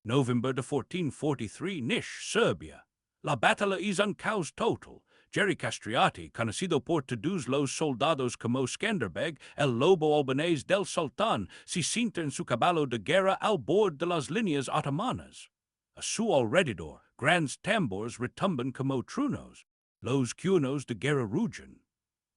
November de 1443, Nish, Serbia. La batalla es un caos total. George Castriotti, conocido por todos los soldados como Skanderbeg, el lobo albanés del sultán, se sienta en su caballo de guerra al borde de las líneas otomanas. A su alrededor, grandes tambores retumban como truenos. Los cuernos de guerra rugen.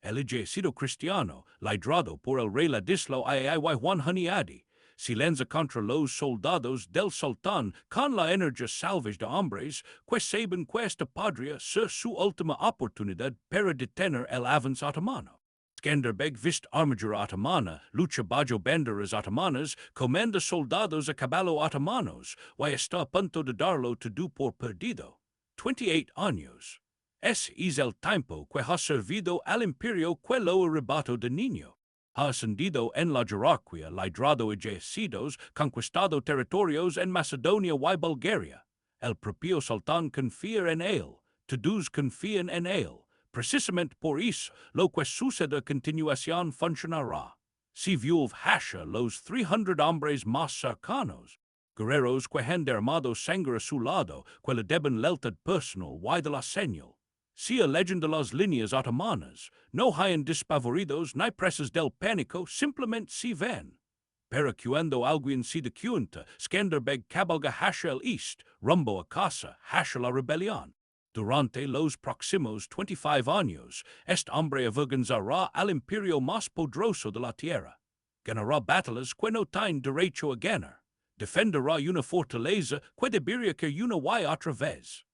El ejército cristiano, liderado por el rey Ladislao I se lanza contra los soldados del sultán con la energía salvaje de hombres que saben que esta podría ser su última oportunidad para detener el avance otomano. Skanderbeg viste armadura otomana, lucha bajo banderas otomanas, comanda soldados a caballo otomanos, y está a punto de darlo todo por perdido. 28 años. Ese es el tiempo que ha servido al imperio que lo arrebató de niño. Ha ascendido en la jerarquía, liderado ejércitos, conquistado territorios en Macedonia y Bulgaria. El propio sultán confía en él, todos confían en él. Precisamente por eso, lo que sucede a continuación funcionará. Si violv hasha los 300 hombres más cercanos, guerreros que han derramado sangre a su lado, que le deben lealtad personal y de la señal. Si alejan de las líneas otomanas, no hayan despavoridos ni presas del pánico, simplemente se ven. Pero cuando alguien se da cuenta, Skanderbeg cabalga hacia el east, rumbo a casa, hacia la rebelión. Durante los próximos 25 años, este hombre avergonzará al imperio más poderoso de la tierra. Ganará batallas que no tienen derecho a ganar. Defenderá una fortaleza que debería que una y otra vez.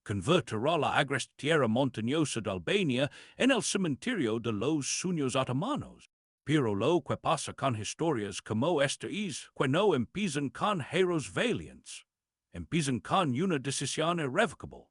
Convertirá la agreste tierra montañosa de Albania en el cementerio de los sueños otomanos. Pero lo que pasa con historias como esta es que no empiezan con héroes valientes. Empiezan con una decisión irrevocable.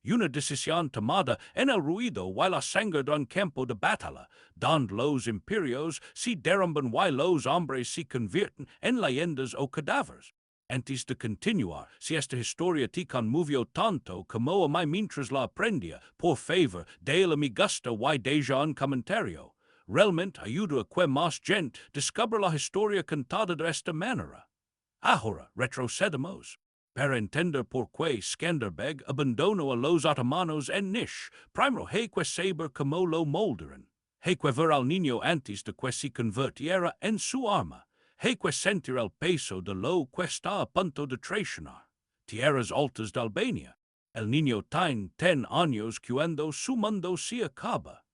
Una decisión tomada en el ruido y la sangre de un campo de batalla, donde los imperios se derrumban y los hombres se convierten en leyendas o cadáveres. Antes de continuar, si esta historia te conmovió tanto como a mí mientras la aprendía, por favor, déle me gusta y deja un comentario. Realmente ayuda a que más gente descubra la historia contada de esta manera. Ahora retrocedemos. Para entender por qué Skanderbeg abandonó a los otomanos en Nish, primero hay que saber cómo lo molderan. Hay que ver al niño antes de que se convirtiera en su arma. Hay que sentir el peso de lo que está a punto de traicionar. Tierras altas de Albania. El niño tiene 10 años cuando su mundo se acaba.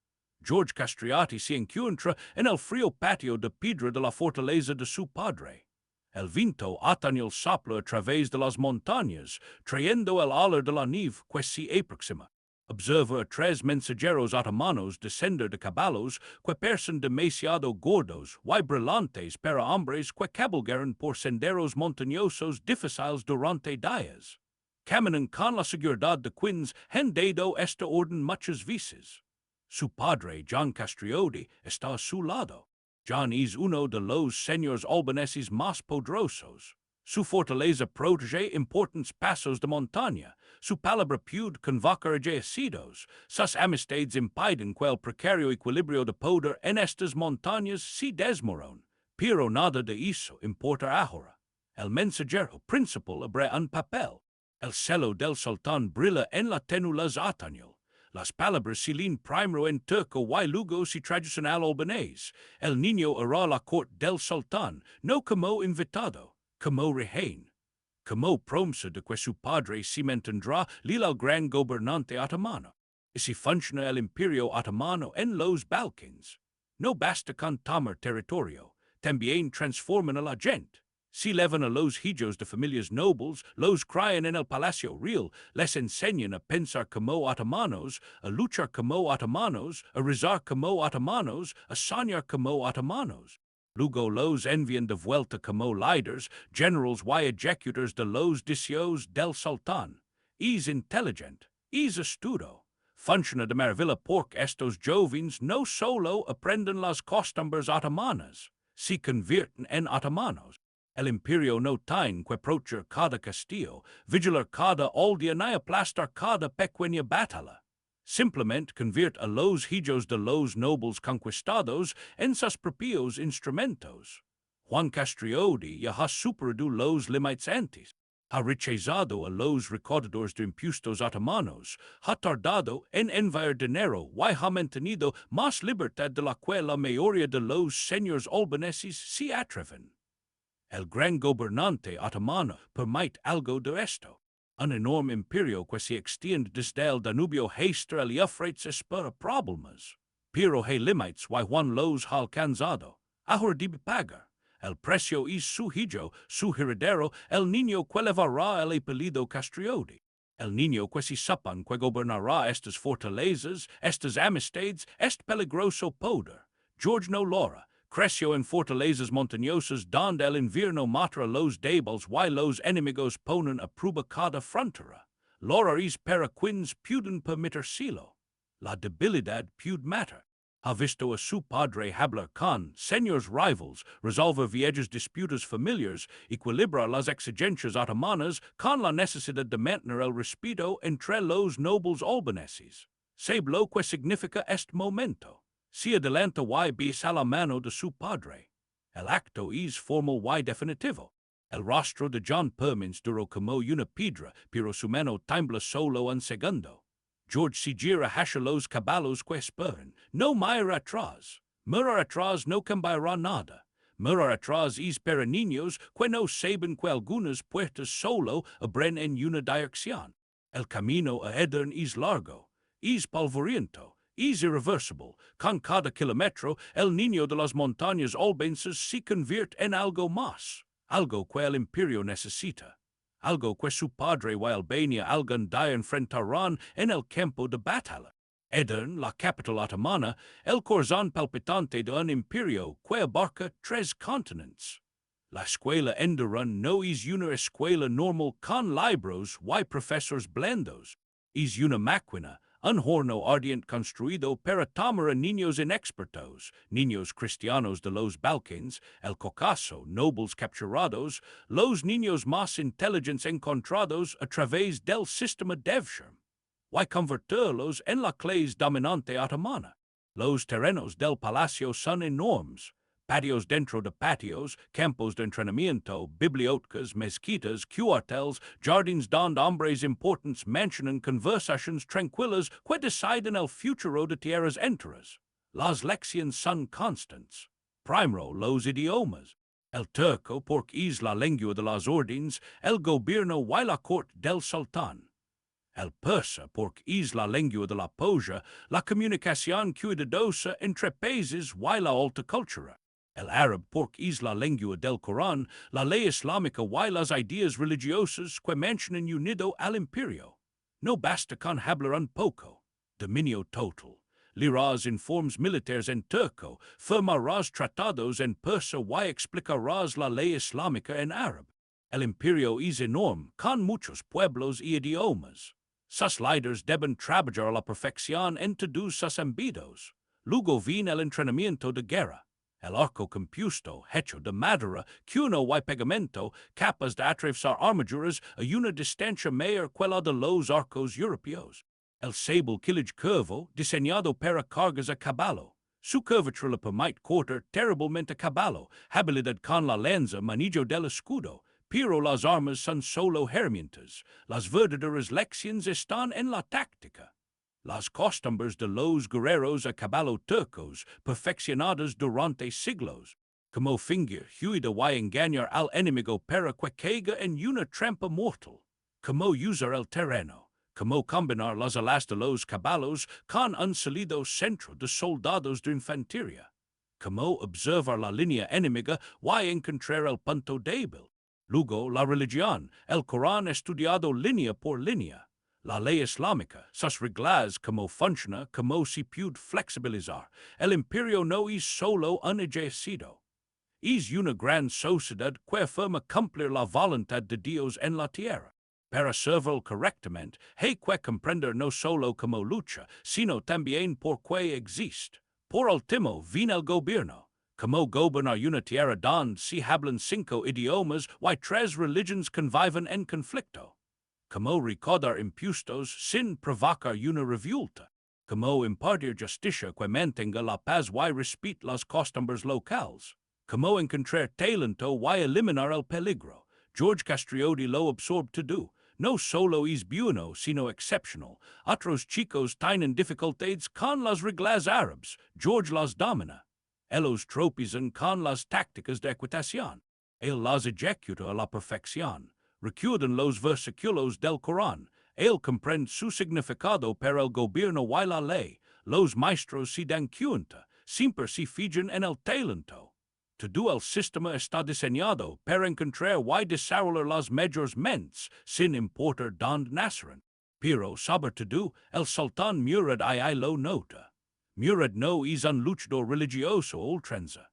George Castriotti se encuentra en el frío patio de piedra de la fortaleza de su padre. El viento otoñal sopla a través de las montañas, trayendo el olor de la nieve que se aproxima. Observa a 3 mensajeros otomanos descender de caballos que parecen demasiado gordos y brillantes para hombres que cabalgaron por senderos montañosos difíciles durante días. Caminan con la seguridad de quienes han dado esta orden muchas veces. Su padre, John Castriotti, está a su lado. John es uno de los señores albaneses más poderosos. Su fortaleza protege importantes pasos de montaña. Su palabra puede convocar ejércitos. Sus amistades impiden que el precario equilibrio de poder en estas montañas se desmorone. Pero nada de eso importa ahora. El mensajero principal abre un papel. El celo del sultán brilla en la tenulas otoñal. Las palabras se leen primero en turco y luego se traducen al albanés. El niño irá a la corte del sultán, no como invitado, como rehén. Como promesa de que su padre se mantendrá el gran gobernante otomano. Así funciona el imperio otomano en los Balcanes. No basta con tomar territorio, también transforman a la gente. Si llevan a los hijos de familias nobles, los crían en el palacio real, les enseñan a pensar como otomanos, a luchar como otomanos, a rezar como otomanos, a soñar como otomanos. Luego los envían de vuelta como líderes, generals y ejecutores de los deseos del sultán. Es inteligente, es astuto. Funciona de maravilla porque estos jóvenes no solo aprenden las costumbres otomanas, se convierten en otomanos. El imperio no tiene que proteger cada castillo, vigilar cada aldea ni aplastar cada pequeña batalla. Simplemente convierte a los hijos de los nobles conquistados en sus propios instrumentos. Juan Castriotti ya ha superado los límites antes. Ha rechazado a los recordadores de impuestos otomanos, ha tardado en enviar dinero y ha mantenido más libertad de la que la mayoría de los señores albaneses se atreven. El gran gobernante otomano permite algo de esto. Un enorme imperio que se extiende desde el Danubio hasta el Éufrates espera problemas. Pero hay límites y Juan los ha alcanzado. Ahora debe pagar. El precio es su hijo, su heredero, el niño que llevará el apellido Castriotti. El niño que se sepan que gobernará estas fortalezas, estas amistades, este peligroso poder. George no Laura, creció en fortalezas montañosas donde el invierno mata a los débiles y los enemigos ponen a prueba cada frontera. Laura es para quienes pueden permitírselo. La debilidad puede matar. Ha visto a su padre hablar con señores rivals, resolver viejas disputas familiares, equilibrar las exigencias otomanas con la necesidad de mantener el respeto entre los nobles albaneses. ¿Sabe lo que significa este momento? Se adelanta y besa a la mano de su padre. El acto es formal y definitivo. El rostro de John Permins duró como una piedra, pero su mano tiembla solo un segundo. George se gira hacia los caballos que esperan. No mira atrás. Mirar atrás no cambiará nada. Mirar atrás es para niños que no saben que algunas puertas solo abren en una dirección. El camino a Edern es largo, es polvoriento, es irreversible. Con cada kilómetro, el niño de las montañas albanesas se convierte en algo más, algo que el imperio necesita. Algo que su padre y Albania algún día enfrentarán en el campo de batalla. Edern, la capital otomana, el corazón palpitante de un imperio que abarca 3 continentes. La Escuela Enderun no es una escuela normal con libros y profesores blandos. Es una máquina, un horno ardiente construido para tomar a niños inexpertos, niños cristianos de los Balcanes, el Cáucaso, nobles capturados, los niños más inteligentes encontrados a través del sistema Devshirm, y convertirlos en la clase dominante otomana. Los terrenos del palacio son enormes. Patios dentro de patios, campos de entrenamiento, bibliotecas, mezquitas, cuarteles, jardins donde hombres importantes mantienen conversaciones tranquilas que deciden el futuro de tierras enteras. Las lecciones son constantes. Primero, los idiomas. El turco, porque es la lengua de las órdenes, el gobierno y la corte del sultán. El persa, porque es la lengua de la polla, la comunicación cuidadosa entre países y la alta cultura. El árabe, porque es la lengua del Corán, la ley islámica y las ideas religiosas que mantienen unido al imperio. No basta con hablar un poco. Dominio total. Leerás informes militares en turco, firmarás tratados en persa y explicarás la ley islámica en árabe. El imperio es enorme, con muchos pueblos y idiomas. Sus líderes deben trabajar a la perfección en todos sus ámbitos. Luego viene el entrenamiento de guerra. El arco compuesto, hecho de madera, cuno y pegamento, capaz de atravesar armaduras a una distancia mayor que la de los arcos europeos. El sable quillage curvo, diseñado para cargas a caballo. Su curvatura le permite cortar terriblemente a caballo, habilidad con la lanza, manejo del escudo. Pero las armas son solo herramientas. Las verdaderas lecciones están en la táctica. Las costumbres de los guerreros a caballo turcos, perfeccionadas durante siglos, como fingir, huida y engañar al enemigo para que caiga en una trampa mortal, como usar el terreno, como combinar las alas de los caballos con un sólido centro de soldados de infantería, como observar la línea enemiga y encontrar el punto débil. Luego, la religión, el Corán estudiado línea por línea. La ley islámica, sus reglas, cómo funciona, cómo se puede flexibilizar. El imperio no es solo un ejército. Es una gran sociedad que afirma cumplir la voluntad de Dios en la tierra. Para servirlo correctamente, hay que comprender no solo cómo lucha, sino también por qué existe. Por último, viene el gobierno. Como gobernar una tierra donde se hablan 5 idiomas y 3 religiones conviven en conflicto. Como recaudar impuestos sin provocar una revuelta. Como impartir justicia que mantenga la paz y respete las costumbres locales. Como encontrar talento y eliminar el peligro. George Castriotti lo absorbed to do. No solo es bueno sino exceptional. Otros chicos tienen dificultades con las reglas árabes. George las domina. Ellos tropezan con las tácticas de equitación. Él las ejecuta a la perfección. Recuerdan los versículos del Corán. Él comprende su significado para el gobierno y la ley. Los maestros se dan cuenta. Siempre se fijan en el talento. Todo el sistema está diseñado para encontrar y desarrollar las mejores mentes, sin importar dónde nacieron. Pero, sobre todo, el Sultan Murad II lo nota. Murad no es un luchador religioso a ultranza.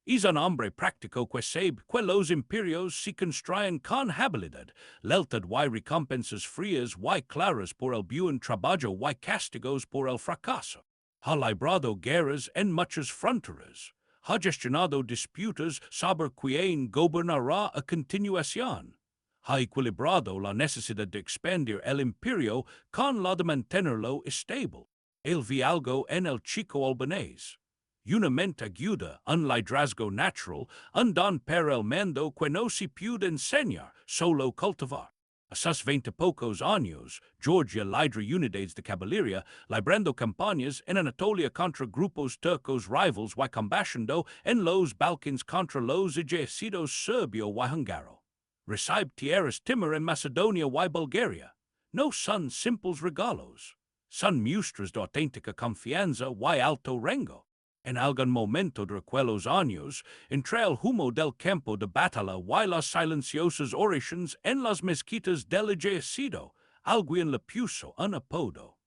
Es un hombre práctico que sabe que los imperios se construyen con habilidad, lealtad y recompensas frías y claras por el buen trabajo y castigos por el fracaso. Ha librado guerras en muchas fronteras. Ha gestionado disputas sobre quién gobernará a continuación. Ha equilibrado la necesidad de expandir el imperio con la de mantenerlo estable. Él ve algo en el chico albanés. Una mente aguda, un liderazgo natural, un don para el mando que no se puede enseñar, solo cultivar. A sus 20 pocos años, Georgia lidera unidades de caballería, librando campañas en Anatolia contra grupos turcos rivals y combatiendo en los Balcans contra los ejércitos serbio y húngaro. Recibe tierras Timor en Macedonia y Bulgaria. No son simples regalos. Son muestras de auténtica confianza y alto rango. En algún momento de aquellos años, entre el humo del campo de batalla y las silenciosas oraciones en las mezquitas del ejército, alguien le puso un apodo.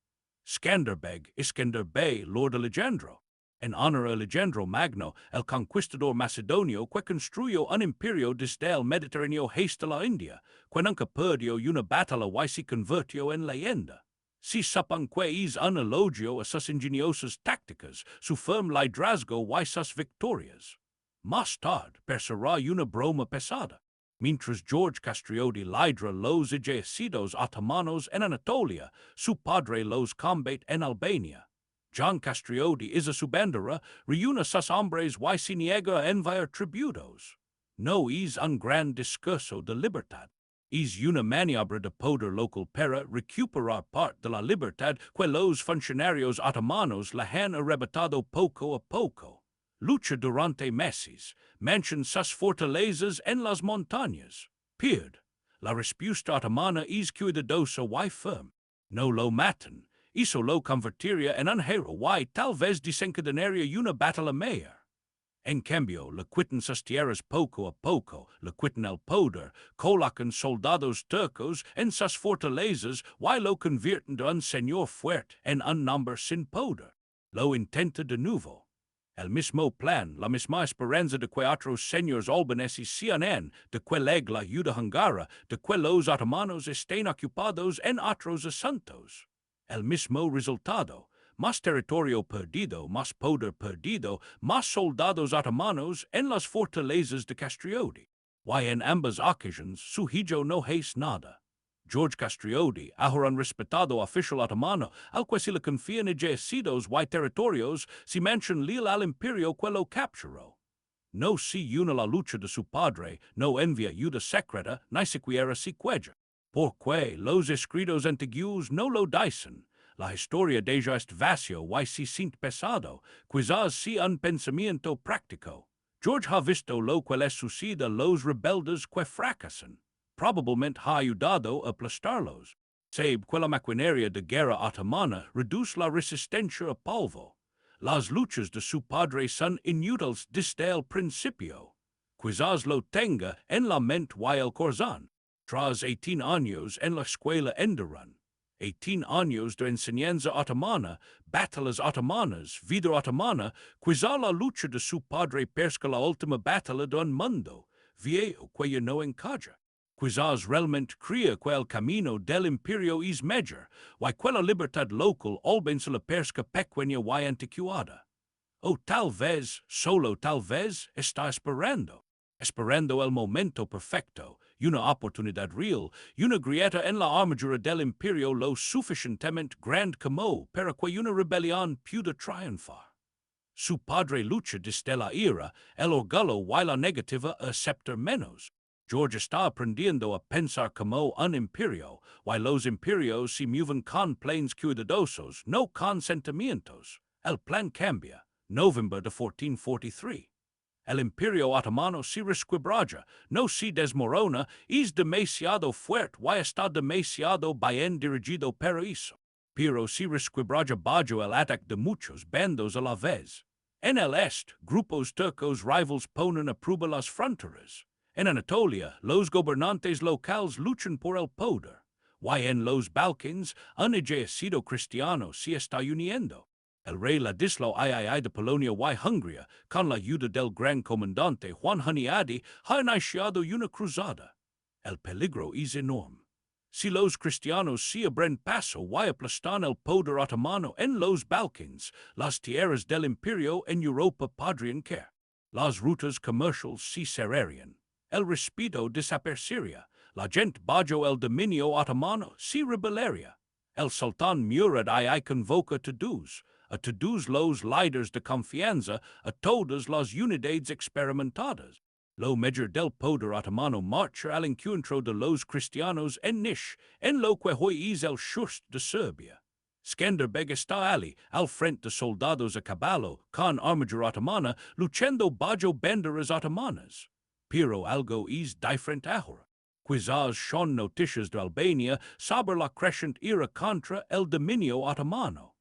Skanderbeg, Lord Alejandro. En honor a Alejandro Magno, el conquistador macedonio que construyó un imperio desde el Mediterráneo hasta la India, que nunca perdió una batalla y se convirtió en leyenda. Si supan que es un elogio a sus ingeniosas tácticas, su firme liderazgo y sus victorias. Más tarde, parecerá una broma pesada. Mientras George Castriotti lidera los ejércitos otomanos en Anatolia, su padre los combate en Albania. John Castriotti es a su bandera, reúne sus hombres y se niega a enviar tributos. No es un gran discurso de libertad. Es una maniobra de poder local para recuperar parte de la libertad que los funcionarios otomanos le han arrebatado poco a poco. Lucha durante meses, manchen sus fortalezas en las montañas. Pierde. La respuesta otomana es cuidadosa y firme. No lo matan. Eso lo convertiría en un héroe y tal vez desencadenaría una batalla mayor. En cambio, le quitan sus tierras poco a poco, le quitan el poder, colocan soldados turcos en sus fortalezas y lo convierten de un señor fuerte en un nombre sin poder. Lo intenta de nuevo. El mismo plan, la misma esperanza de que otros señores albaneses sean de que llegue la ayuda húngara, de que los otomanos estén ocupados en otros asuntos. El mismo resultado. Más territorio perdido, más poder perdido, más soldados otomanos en las fortalezas de Castriotti. Y en ambas ocasiones su hijo no es nada. George Castriotti, ahora un respetado oficial otomano, al que se le confían ejércitos y territorios, se mantiene leal al imperio que lo capturó. No se une la lucha de su padre, no envía ayuda secreta, ni siquiera se cuella. Porque los escritos antiguos no lo dicen. La historia de ello es vacío y se siente pesado, quizás sea un pensamiento práctico. George ha visto lo que les sucede a los rebeldes que fracasan. Probablemente ha ayudado a aplastarlos. Sabe que la maquinaria de guerra otomana reduce la resistencia a polvo. Las luchas de su padre son inútiles desde el principio. Quizás lo tenga en la mente y el corazón. Tras 18 años en la Escuela Enderun. 18 años de enseñanza otomana, batallas otomanas, vida otomana, quizá la lucha de su padre pesca la última batalla de un mundo, viejo que ya no encaja. Quizás realmente crea que el camino del imperio es mayor, y que la libertad local albense la pesca pequeña y antiquada. O tal vez, solo tal vez, está esperando el momento perfecto, una oportunidad real, una grieta en la armadura del imperio lo suficientemente grande como para que una rebelión pueda triunfar. Su padre lucha desde la ira, el orgullo y la negativa a aceptar menos. George está aprendiendo a pensar como un imperio, while los imperios se mueven con planes cuidadosos, no con sentimientos. El plan cambia. November de 1443. El Imperio Otomano se resquebraja, no se desmorona, es demasiado fuerte y está demasiado bien dirigido para eso. Pero se resquebraja bajo el ataque de muchos bandos a la vez. En el este, grupos turcos rivals ponen a prueba las fronteras. En Anatolia, los gobernantes locales luchan por el poder. Y en los Balcans, un ejército cristiano se está uniendo. El rey Ladislao III de Polonia y Hungría, con la ayuda del gran comandante Juan Hunyadi, ha iniciado una cruzada. El peligro es enorme. Si los cristianos se abren paso y aplastan el poder otomano en los Balcans, las tierras del imperio en Europa podrían caer. Las rutas comerciales se cerrarían. El respeto desaparecería. La gente bajo el dominio otomano se rebelaría. El Sultan Murad II convoca a todos los líderes de confianza, a todas las unidades experimentadas. Lo mejor del poder otomano marcha al encuentro de los cristianos en Nish, en lo que hoy es el sur de Serbia. Skanderbeg está al frente de soldados a caballo, con armadura otomana, luchando bajo banderas otomanas. Pero algo es diferente ahora. Quizás son noticias de Albania sobre la creciente ira contra el dominio otomano.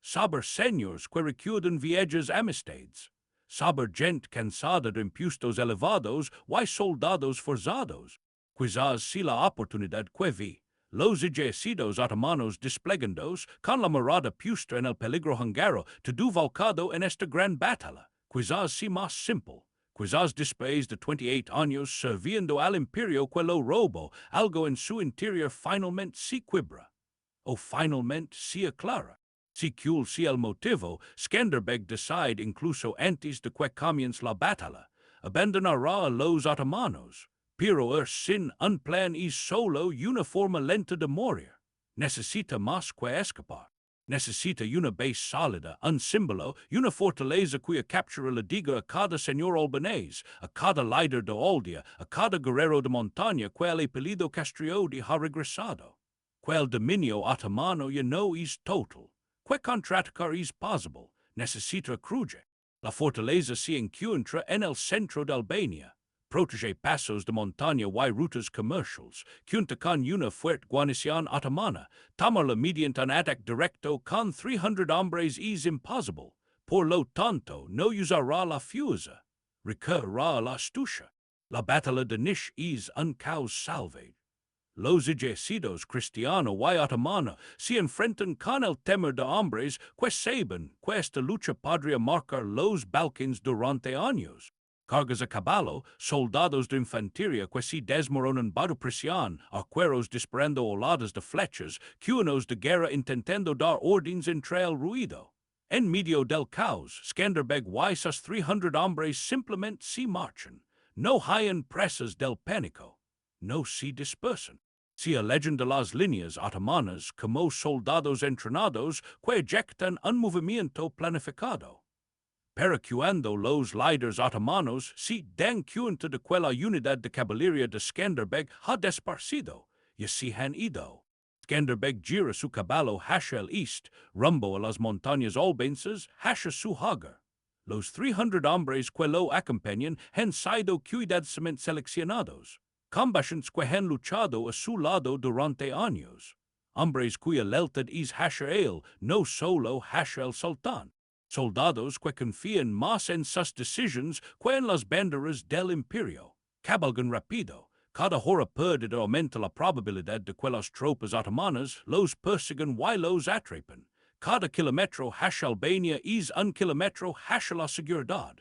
Sobre señores que recuerdan viejas amistades. Sobre gente cansada de impuestos elevados y soldados forzados. Quizás si la oportunidad que vi. Los ejércitos otomanos desplegándose con la mirada puesta en el peligro húngaro todo volcado en esta gran batalla. Quizás si más simple. Quizás después de 28 años sirviendo al imperio que lo robó, algo en su interior finalmente se quiebra. O finalmente se aclara. Si cuál sea el motivo, Skanderbeg decide incluso antes de que comience la batalla, abandonará a los otomanos, pero sin un plan y solo una forma lenta de morir. Necesita más que escapar. Necesita una base sólida, un símbolo, una fortaleza cuya captura le diga a cada señor albanés, a cada líder de aldea, a cada guerrero de montaña que el apellido Castriotti ha regresado. Que el dominio otomano ya no es total. Que contraatacar es posible, necesita Kruja. La fortaleza se encuentra en el centro de Albania. Protege pasos de montaña y rutas comerciales, junto con una fuerte guarnición otomana. Tomarla mediante un ataque directo con 300 hombres es imposible. Por lo tanto, no usará la fuerza. Recurrirá a la astucia. La batalla de Nish es un caos salvaje. Los ejércitos cristiano y otomano se enfrentan con el temor de hombres que saben que esta lucha podría marcar los Balcans durante años. Cargas a caballo, soldados de infantería que se desmoronan bajo presión, arqueros disparando oladas de flechas, cuernos de guerra intentando dar órdenes entre el ruido. En medio del caos, Skanderbeg y sus 300 hombres simplemente se marchan. No hay presas del pánico. No se dispersan. Se alejan de las líneas otomanas como soldados entrenados que ejecutan un movimiento planificado. Pero cuando los líderes otomanos se dan cuenta de que la unidad de caballería de Skanderbeg ha desaparecido, y se han ido. Skanderbeg gira su caballo hacia el este, rumbo a las montañas albanesas hacia su hogar. Los 300 hombres que lo acompañan han sido cuidadosamente seleccionados. Combatientes que han luchado a su lado durante años. Hombres cuya lealtad es hacia él, no solo hacia el sultán. Soldados que confían más en sus decisiones que en las banderas del imperio. Cabalgan rápido. Cada hora perdida aumenta la probabilidad de que las tropas otomanas los persigan y los atrapen. Cada kilómetro hacia Albania es un kilómetro hacia la seguridad.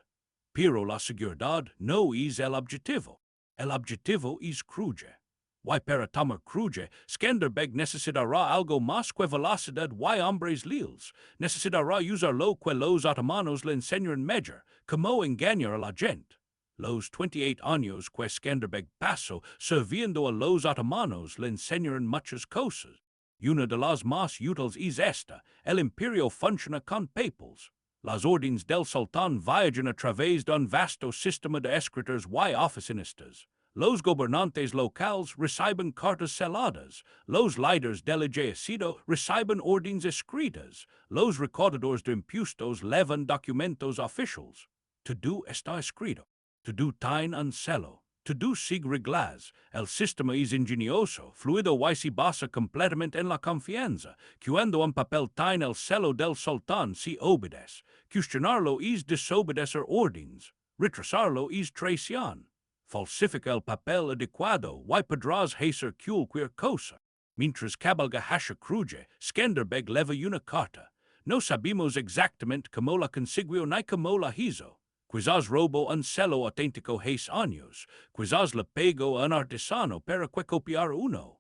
Pero la seguridad no es el objetivo. El objetivo es Kruja. Y para tomar Kruja, Skanderbeg necesitará algo más que velocidad y hombres leales. Necesitará usar lo que los otomanos le enseñaron mejor, como engañar a la gente. Los 28 años que Skanderbeg pasó sirviendo a los otomanos le enseñaron muchas cosas. Una de las más útiles es esta: el imperio funciona con papals. Las órdenes del sultán viajan a través de un vasto sistema de escritores y oficinistas. los gobernantes locales reciben cartas seladas, los líderes del ejército reciben órdenes escritas, los recaudadores de impuestos levan documentos oficiales. Todo está escrito. Todo tiene un celo. Todo sigue reglas. El sistema es ingenioso, fluido y se basa completamente en la confianza. Cuando un papel tiene el celo del sultán se obedece. Cuestionarlo es desobedecer órdenes. Retrasarlo es traición. Falsifica el papel adecuado y podrás hacer cualquier cosa. Mientras cabalga hacia Kruja, Skanderbeg leva una carta. No sabemos exactamente cómo la consiguió ni cómo la hizo. Quizás robo un celo auténtico hace años. Quizás le pegó a un artesano para copiar uno.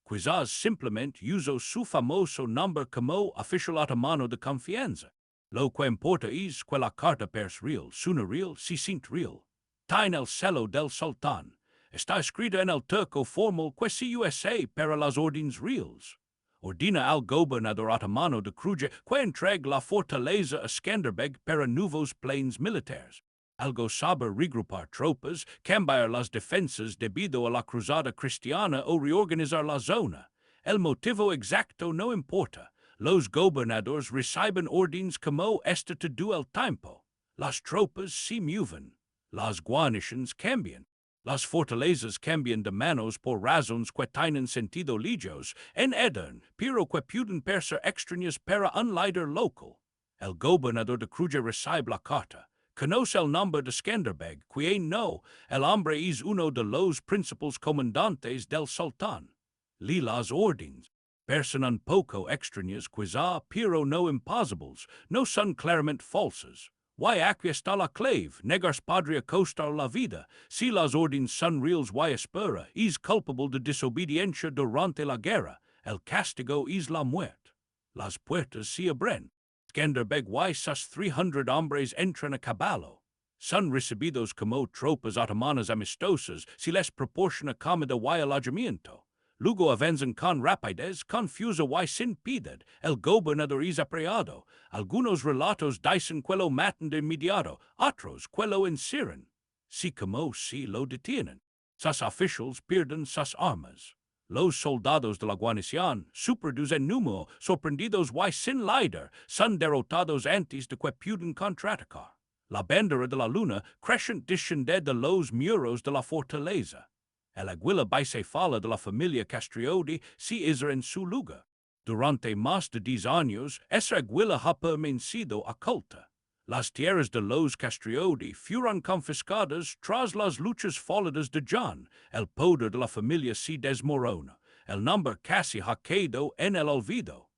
Quizás simplemente usó su famoso nombre como oficial otomano de confianza. Lo que importa es que la carta es real, suena real, se siente real. Tiene el celo del sultán. Está escrita en el turco formal que se usa para las órdenes reales. Ordena al gobernador otomano de Kruja que entregue la fortaleza a Skanderbeg para nuevos planes militares. Algo sabe regrupar tropas, cambiar las defensas debido a la cruzada cristiana o reorganizar la zona. El motivo exacto no importa. Los gobernadores reciben órdenes como este todo el tiempo. Las tropas se mueven. Las guarniciones cambian. Las fortalezas cambian de manos por razones que tienen sentido legos en Edern, pero que pueden ser extrañas para un líder local. El gobernador de Kruja recibe la carta. Conoce el nombre de Skanderbeg, quien no, el hombre es uno de los principales comandantes del sultán. Lee las órdenes. Person un poco extrañas quizá, pero no imposibles, no son claramente falsas. Y aquí está la clave, negar podría costar la vida. Si las órdenes son reales y espera, es culpable de desobediencia durante la guerra. El castigo es la muerte. Las puertas se abren. Skanderbeg y sus 300 hombres entran a caballo. Son recibidos como tropas otomanas amistosas, si les proporciona comida y alojamiento. Luego avanzan con rapidez, confusa y sin piedad. El gobernador es apreado. Algunos relatos dicen que lo matan de inmediato, otros que lo encierran. Si como si lo detienen. Sus oficiales pierden sus armas. Los soldados de la guarnición, superdos en número, sorprendidos y sin líder, son derrotados antes de que puedan contraatacar. La bandera de la luna crescent desciende de los muros de la fortaleza. El águila bicefala de la familia Castriotti se hizo en su lugar. Durante más de 10 años, esa águila ha permanecido oculta. Las tierras de los Castriotti fueron confiscadas tras las luchas fallidas de John. El poder de la familia se desmorona. El nombre casi ha quedado en el olvido.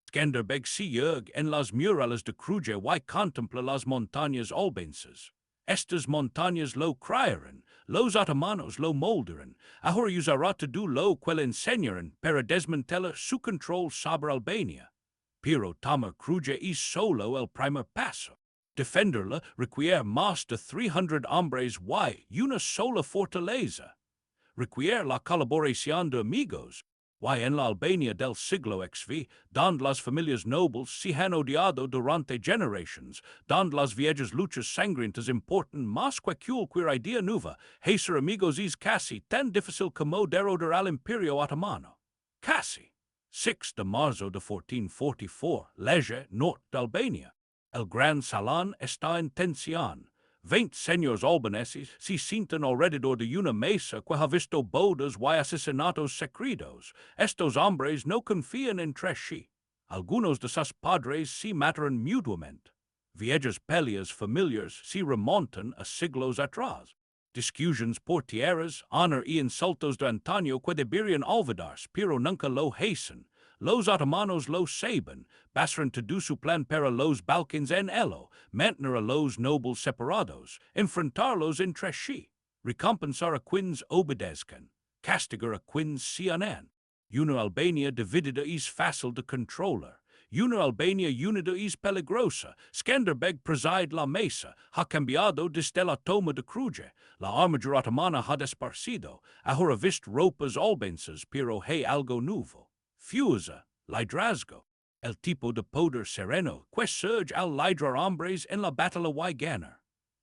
Skanderbeg se yergue en las murallas de Kruja y contempla las montañas albanesas. Estas montañas lo crearon, los otomanos lo moldearon. Ahora usará todo lo que le enseñaron para desmantelar su control sobre Albania. Pero tomar Kruja es solo el primer paso. Defenderla requiere más de 300 hombres y una sola fortaleza. Requiere la colaboración de amigos. Y en la Albania del siglo XV, donde las familias nobles se han odiado durante generaciones, donde las viejas luchas sangrientas importan más que cualquier idea nueva, hacer amigos es casi tan difícil como derrotar al Imperio Otomano. Casi. 6 de marzo de 1444, Lezhë, norte de Albania. El gran salón está en tensión. 20 señores albaneses se sientan alrededor de una mesa que ha visto bodas y asesinatos secretos. Estos hombres no confían entre sí. Algunos de sus padres se mataron mutuamente. Viejas peleas familiares se remontan a siglos atrás. Discusiones por tierras, honor y insultos de antaño que deberían olvidarse, pero nunca lo hacen. Los otomanos lo saben, basaron todo su plan para los Balcanes en ello, mantener a los nobles separados, enfrentarlos entre sí, recompensar a quienes obedezcan, castigar a quienes se unan. Una Albania dividida es fácil de controlar. Una Albania unida es peligrosa. Skanderbeg preside la mesa, ha cambiado desde la toma de Kruja. La armadura otomana ha desaparecido. Ahora vist ropas albanesas, pero hay algo nuevo. Fusa, liderazgo. El tipo de poder sereno que surge al liderar hombres en la batalla y ganar.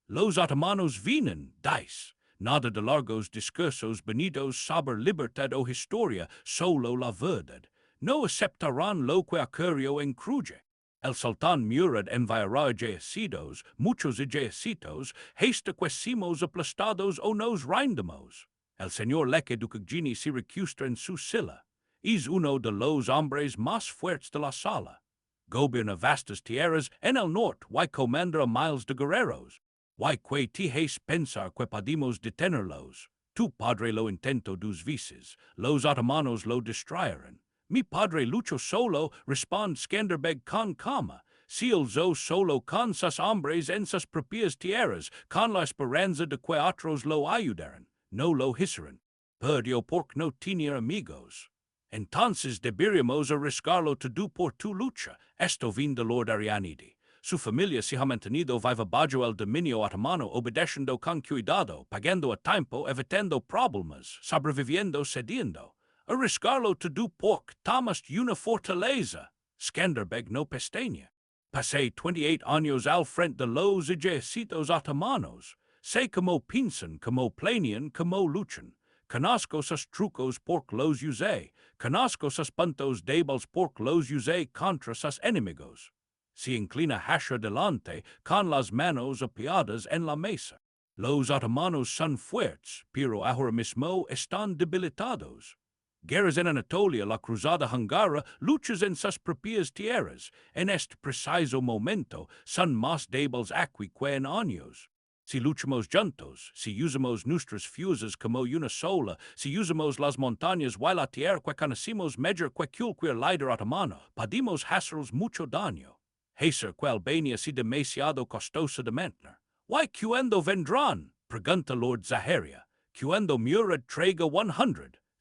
Los otomanos vienen, dice. Nada de largos discursos venidos sobre libertad o historia, solo la verdad. No aceptarán lo que ocurrió en Kruja. El Sultan Murad enviará ejércitos, muchos ejércitos, hasta que seamos aplastados o nos rindamos. El señor Leke Dukagjini se recusa en su silla. Es uno de los hombres más fuertes de la sala. Gobierna vastas tierras en el norte y comanda miles de guerreros. Y que tijes pensar que podemos detenerlos. Tu padre lo intentó 2 veces, los otomanos lo distrayeron. Mi padre luchó solo, responde Skanderbeg con calma. Si alzó solo con sus hombres en sus propias tierras, con la esperanza de que otros lo ayudaran. No lo hicieron. Perdió porque no tenía amigos. Entonces deberíamos arriesgarlo todo por tu lucha. Esto vino de Lord Arianidi. Su familia se ha mantenido viva bajo el dominio otomano, obedeciendo con cuidado, pagando a tiempo, evitando problemas, sobreviviendo cediendo. Arriesgarlo todo porque tomas una fortaleza. Skanderbeg no pestaña. Pasé 28 años al frente de los ejércitos otomanos. Sé cómo piensan, cómo planean, cómo luchan. Conozco sus trucos porque los usé. Conozco sus puntos débiles porque los usé contra sus enemigos. Se inclina hacia delante con las manos apoyadas en la mesa. Los otomanos son fuertes, pero ahora mismo están debilitados. Guerras en Anatolia, la cruzada húngara, luchas en sus propias tierras. En este preciso momento son más débiles aquí que en años. Si luchamos juntos, si usamos nuestras fuerzas como una sola, si usamos las montañas y la tierra que conocemos mejor que cualquier líder otomano, podemos hacerles mucho daño. Hacer que Albania sea demasiado costosa de mantener. ¿Y cuándo vendrán? Pregunta Lord Zaharia. Cuando Murad traiga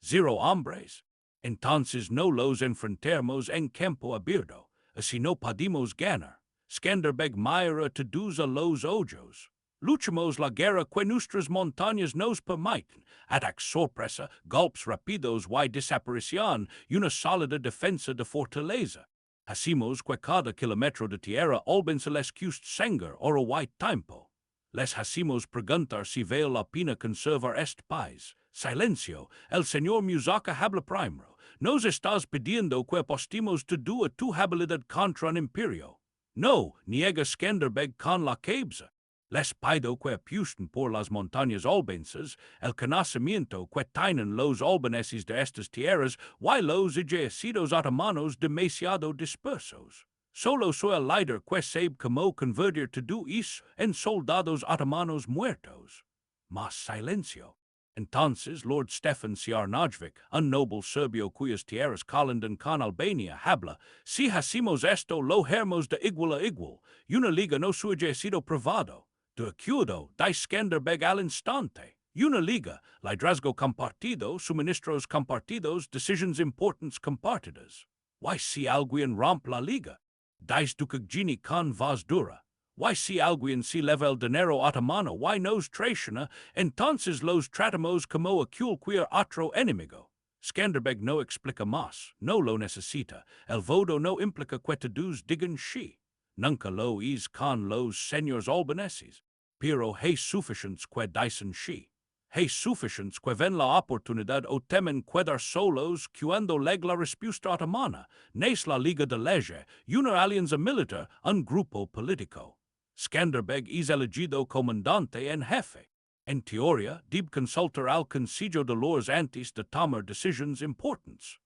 0 hombres. Entonces no los enfrentaremos en campo abierto, así no podemos ganar. Skanderbeg mira todos a los ojos. Luchamos la guerra que nuestras montañas nos permiten, ataques sorpresa, golpes rápidos y desaparición, y una sólida defensa de fortaleza. Hacemos que cada kilómetro de tierra albanesa les cueste sangre, oro y tiempo. Les hacemos preguntar si vale la pena conservar este país. Silencio, el señor Musaka habla primero. Nos estás pidiendo que apostemos todo a tu habilidad contra un imperio. No, niega Skanderbeg con la cabeza. Les pido que apuesten por las montañas albanesas, el conocimiento que tienen los albaneses de estas tierras y los ejércitos otomanos demasiado dispersos. Solo soy el líder que sabe cómo convertir todo eso en soldados otomanos muertos. Más silencio. Entonces Lord Stefan Siarnajvik, un noble serbio cuyas tierras colindan con Albania, habla. Si hacemos esto lo haremos de igual a igual, y una liga no su ejército privado. De acuerdo, de Skanderbeg al instante. Una liga, liderazgo compartido, suministros compartidos, decisions importantes compartidas. Y si alguien rompe la liga? Dais Dukagjini con voz dura. Y si alguien se leva el dinero otomano y nos traiciona, entonces los tratamos como a cualquier otro enemigo. Skanderbeg no explica más, no lo necesita. El voto no implica que todos digan sí. Nunca lo es con los señores albaneses. Pero hay suficientes que dicen sí. Hay suficientes que ven la oportunidad o temen quedar solos cuando llegue la respuesta otomana. Nes la Liga de Lezhë, una alianza militar, un grupo político. Skanderbeg es elegido comandante en jefe. En teoría, debe consultar al Consejo de los antes de tomar decisiones importantes.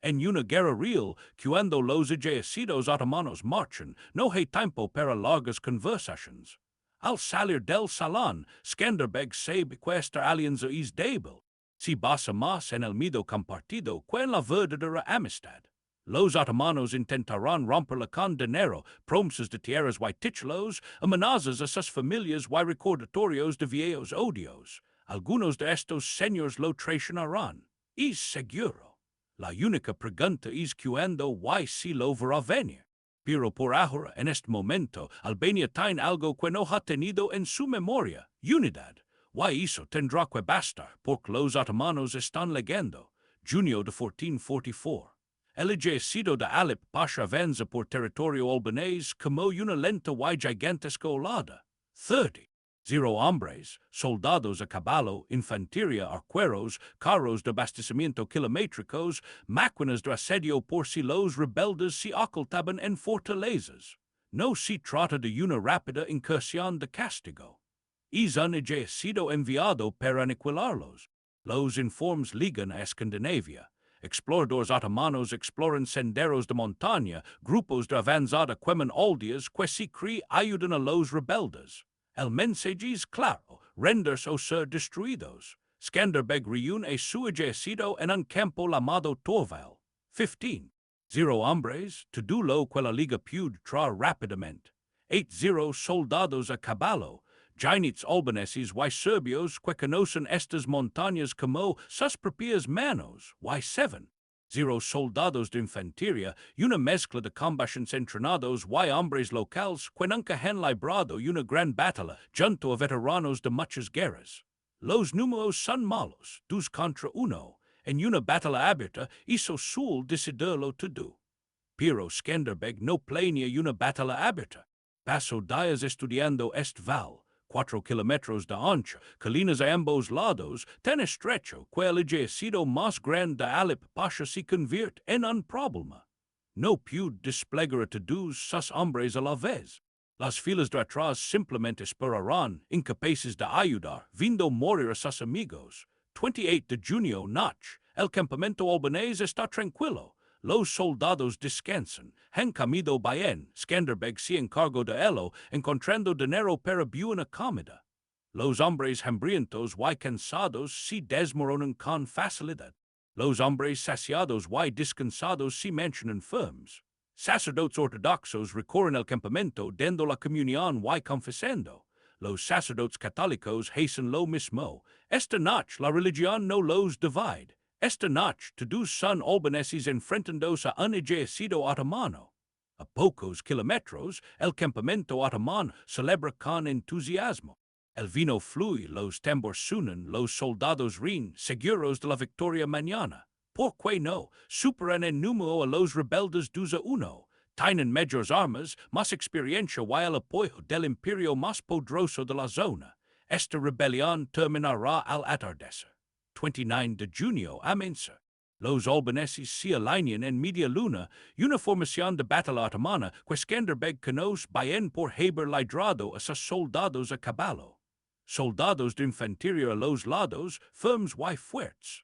En una guerra real, cuando los ejércitos otomanos marchan, no hay tiempo para largas conversaciones. Al salir del salón, Skanderbeg sabe que esta alianza es débil. Si basa más en el miedo compartido que en la verdadera amistad. Los otomanos intentarán romperla con dinero, promesas de tierras y títulos, amenazas a sus familias y recordatorios de viejos odios. Algunos de estos señores lo traicionarán. Es seguro. La única pregunta es cuándo y si lo verá venir. Pero por ahora, en este momento, Albania tiene algo que no ha tenido en su memoria, unidad. Y eso tendrá que bastar, porque los otomanos están leyendo. Junio de 1444. El ejército de Alip Pasha avanza por territorio albanés como una lenta y gigantesca olada. 30. 0 hombres, soldados a caballo, infantería, arqueros, carros de abastecimiento kilométricos, máquinas de asedio por si los rebeldes se ocultaban en fortalezas. No se trata de una rápida incursión de castigo. Es un ejército enviado para aniquilarlos. Los informes ligan a Escandinavia. Exploradores otomanos exploran senderos de montaña, grupos de avanzada queman aldeas que se cree ayudan a los rebeldes. El mensaje es claro, renderse o ser destruidos. Skanderbeg reúne su ejército en un campo llamado Torvioll. 15. 0 hombres, todo lo que la liga puede traer rápidamente. 80 soldados a caballo, giants albaneses y serbios que conocen estas montañas como sus propias manos, y 7. 0 soldados de infantería y una mezcla de combatientes entrenados y hombres locales que nunca han librado una gran batalla junto a veteranos de muchas guerras. Los números son malos, 2 contra 1, en una batalla abierta hizo sul decidirlo todo. Pero Skanderbeg no planea una batalla abierta. Pasó días estudiando este val, 4 kilómetros de ancho, colinas a ambos lados, tan estrecho que el ejército más grande de Alip Pasha se convierte en un problema. No puede desplegar a todos sus hombres a la vez. Las filas de atrás simplemente esperarán, incapaces de ayudar, viendo morir a sus amigos. 28 de junio, noche, el campamento albanés está tranquilo. Los soldados descansan, han comido bien, Skanderbeg se encargó de ello, encontrando dinero para buena comida. Los hombres hambrientos y cansados se desmoronan con facilidad. Los hombres saciados y descansados se mantienen firmes. Sacerdotes ortodoxos recorren el campamento dando la comunión y confesando. Los sacerdotes católicos hacen lo mismo. Esta noche la religión no los divide. Esta noche todos son albaneses enfrentándose a un ejército otomano. A pocos kilómetros, el campamento otomano celebra con entusiasmo. El vino fluye, los tambores suenan, los soldados ríen, seguros de la victoria mañana. ¿Por qué no? Superan en número a los rebeldes 2 a 1. Tienen mayores armas, más experiencia y el apoyo del imperio más poderoso de la zona. Esta rebelión terminará al atardecer. 29 de junio amensa. Los albaneses se alinean en media luna, una formación de batalla otomana que Skanderbeg conoce bien por haber liderado a sus soldados a caballo. Soldados de infantería a los lados, firmes y fuertes.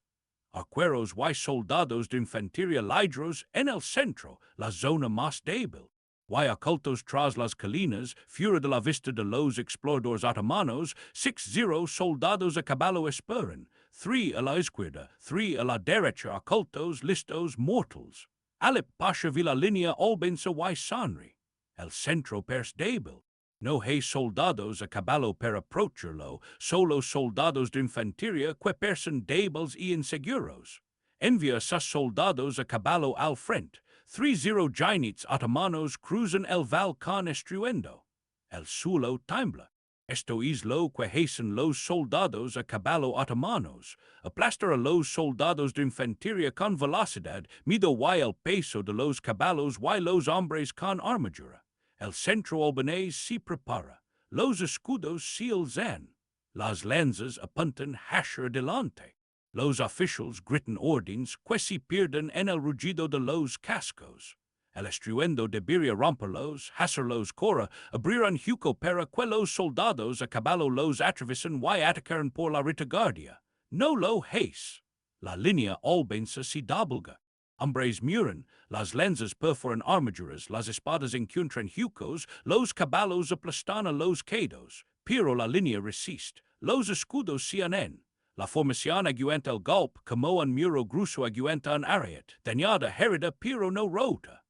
Arqueros y soldados de infantería lideros en el centro, la zona más débil. Y ocultos tras las colinas, fuera de la vista de los exploradores otomanos, 60 soldados a caballo esperan. 3 a la izquierda, 3 a la derecha, ocultos, listos, mortals. Alip Pasha vi la línea albanesa y sonri. El centro pers débil. No hay soldados a caballo para approacharlo, solo soldados de infantería que persan débiles y inseguros. Envía sus soldados a caballo al frente. 30 giants otomanos cruzan el val con estruendo. El suelo tiembla. Esto es lo que hacen los soldados a caballo otomanos. Aplastar a los soldados de infantería con velocidad, mido y el peso de los caballos y los hombres con armadura. El centro albanés se prepara. Los escudos se alzan. Las lanzas apuntan hacia adelante. Los oficiales gritan órdenes que se pierden en el rugido de los cascos. El estruendo debería romperlos, hacerlos correr, abrir un hueco para que los soldados a caballo los atraviesen y atacaran por la retaguardia. No lo hace. La línea albanesa se doblega. Hombres miran, las lanzas perforan armaduras, las espadas encuentran huecos, los caballos aplastan a los caídos, pero la línea resiste. Los escudos se unen. La formación aguanta el golpe como un muro grueso aguanta un ariete, dañada herida pero no rota.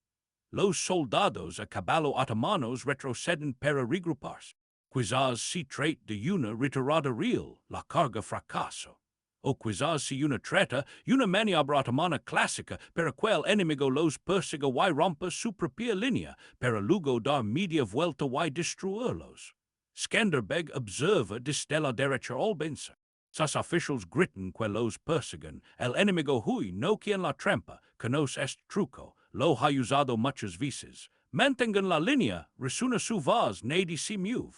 Los soldados a caballo otomanos retroceden para regruparse. Quizás se trata de una retirada real, la carga fracaso. O quizás si una treta, una maniobra otomana clásica para que el enemigo los persiga y rompa su propia línea, para luego dar media vuelta y destruirlos. Skanderbeg observa desde la derecha albanesa. Sus oficiales gritan que los persigan. El enemigo huye, no quien la trampa, conoce este truco, lo ha usado muchas veces. Mantengan la línea, resuena su voz, nadie se mueve.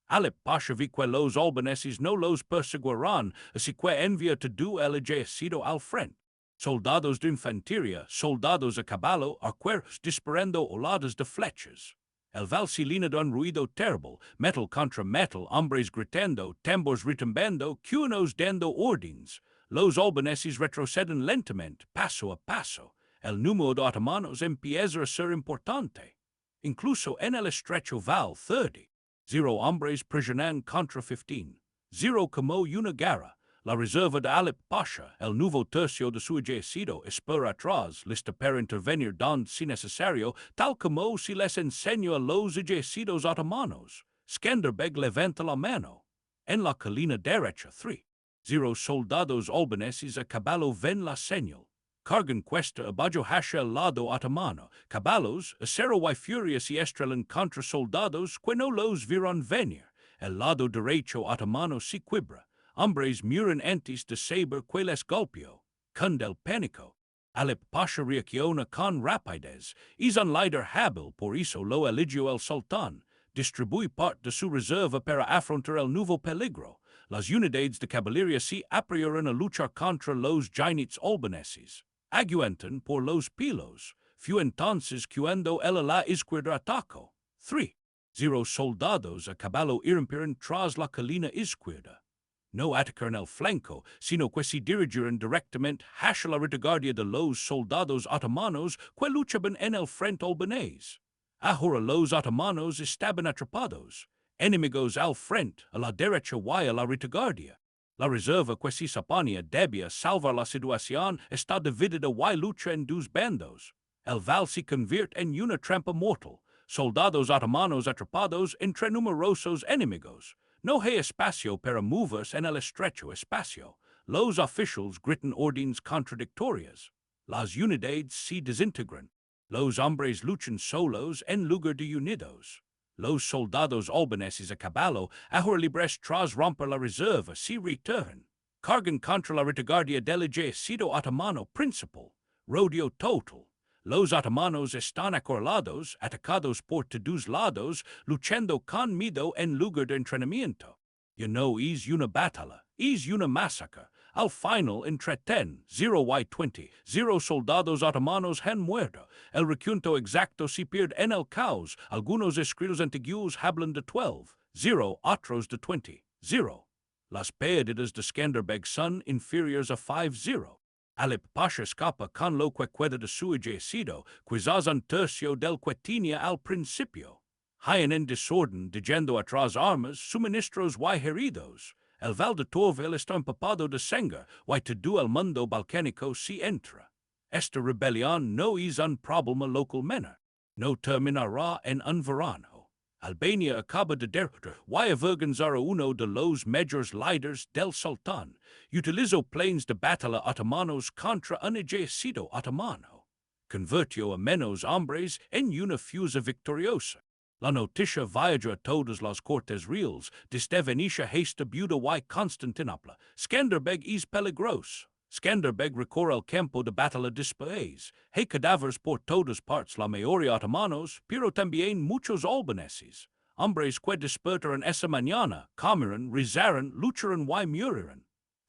Alip Pasha vique los albaneses no los persiguirán, asíque envia to do el ejército al frente. Soldados de infantería, soldados a caballo, arqueros disparando oladas de flechas. El valsilina de un ruido terrible, metal contra metal, hombres gritando, tambores retumbando, cuernos dando órdenes. Los albaneses retroceden lentamente, paso a paso. El número de otomanos empieza a ser importante. Incluso en el estrecho Val 30. 0 hombres prisioneros contra 15. 0 como una guerra. La reserva de Alip Pasha, el nuevo tercio de su ejército, espera atrás, lista para intervenir donde si necesario, tal como si les enseñó a los ejércitos otomanos. Skanderbeg levanta la mano. En la colina derecha 3. 0 soldados albaneses a caballo ven la señal. Cargan cuesta abajo hacia el lado otomano. Caballos, acero y furias y estrelan contra soldados que no los vieron venir. El lado derecho otomano se quiebra. Hombres miran antes de saber que les golpeó. Con el pánico. Alip Pasha reacciona con rapidez. Es un líder hábil, por eso lo eligió el sultán. Distribuye parte de su reserva para afrontar el nuevo peligro. Las unidades de caballería se apresuran a luchar contra los gigantes albaneses. Aguantan por los pilos. Fue entonces cuando el ala izquierda atacó. 3. 0 soldados a caballo irrumpiron tras la colina izquierda. No atacaron el flanco, sino que se dirigieron directamente hacia la retaguardia de los soldados otomanos que luchaban en el frente albanés. Ahora los otomanos estaban atrapados. Enemigos al frente, a la derecha y a la retaguardia. La reserva que se suponía debía salvar la situación está dividida y lucha en dos bandos. El val se convierte en una trampa mortal. Soldados otomanos atrapados entre numerosos enemigos. No hay espacio para moverse en el estrecho espacio. Los oficiales gritan órdenes contradictorias. Las unidades se desintegran. Los hombres luchan solos en lugar de unidos. Los soldados albaneses a caballo, ahora libres tras romper la reserva, se returnan. Cargan contra la retaguardia del ejército otomano principal. Rodeo total. Los otomanos están acorralados, atacados por todos lados, luchando con miedo en lugar de entrenamiento. You know, es una batalla, es una masacre. Al final entreten, 0 y 20, 0 soldados otomanos han muerto. El recuento exacto se pierde en el caos. Algunos escritos antiguos hablan de 12, 0, otros de 20, 0. Las pérdidas de Skanderbeg son inferiores a 5-0. Alip Pasha escapa con lo que queda de su ejército, quizás un tercio del que tenía al principio. Hayan en desorden, dejando atrás armas, suministros y heridos. El Val de Torvioll está empapado de sangre, y todo el mundo balcánico se entra. Esta rebelión no es un problema local menor. No terminará en un verano. Albania acaba de derrotar y avergonzar a uno de los mayores líderes del sultán. Utilizó planes de batalla otomanos contra un ejército otomano. Convirtió a menos hombres en una fuerza victoriosa. La noticia viajó a todas las cortes reales, desde Venecia hasta Buda y Constantinopla. Skanderbeg es peligroso. Skanderbeg recorre el campo de batalla después. Hay cadáveres por todas partes, la mayoría otomanos, pero también muchos albaneses. Hombres que despertaron esa mañana, comieron, rezaron, lucharon y murieron.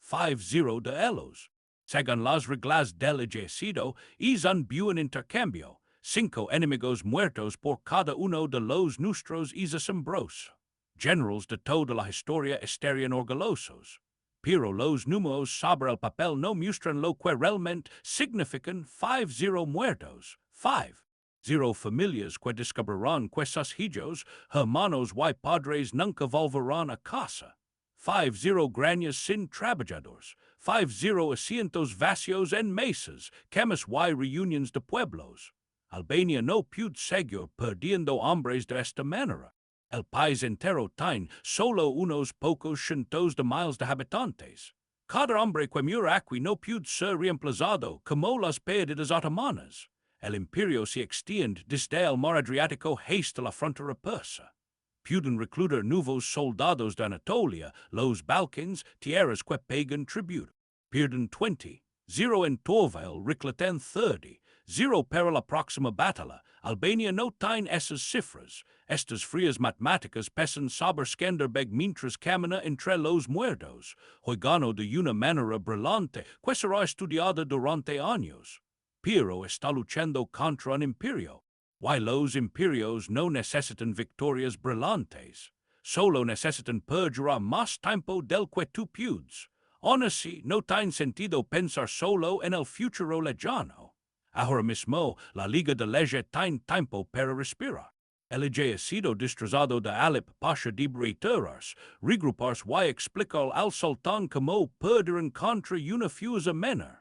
5-0 de ellos. Según las reglas del ejército, es un buen intercambio. 5 enemigos muertos por cada uno de los nuestros es asombroso. Generals de toda la historia estarían orgullosos. Pero los números sobre el papel no muestran lo que realmente significan. 5-0 muertos. 5-0 familias que descubrirán que sus hijos, hermanos y padres nunca volverán a casa. 5-0 granjas sin trabajadores. 5-0 asientos vacíos en mesas, camas y reuniones de pueblos. Albania no puede seguir perdiendo hombres de esta manera. El país entero tiene solo unos pocos cientos de miles de habitantes. Cada hombre que mura aquí no puede ser reemplazado como las pérdidas otomanas. El imperio se extiende desde el mar Adriático hasta la frontera persa. Pueden reclutar nuevos soldados de Anatolia, los Balkans, tierras que pagan tributo. Pierden 20. 0 en Torvioll reclutan 30. 0 para la próxima batalla, Albania no tiene esas cifras, estas frías matemáticas pesan sobre Skanderbeg mientras camina entre los muertos, juegano de una manera brillante que será estudiada durante años. Pero está luchando contra un imperio. Why los imperios no necesitan victorias brillantes, solo necesitan perdurar más tiempo del que tú puedes. Aún así, no tiene sentido pensar solo en el futuro lejano. Ahora mismo, la Liga de Lezhë tiene tiempo para respirar. El ejército destrozado de Alip Pasha de regruparse y explicar al sultán cómo poder encontrar una fuerza menor.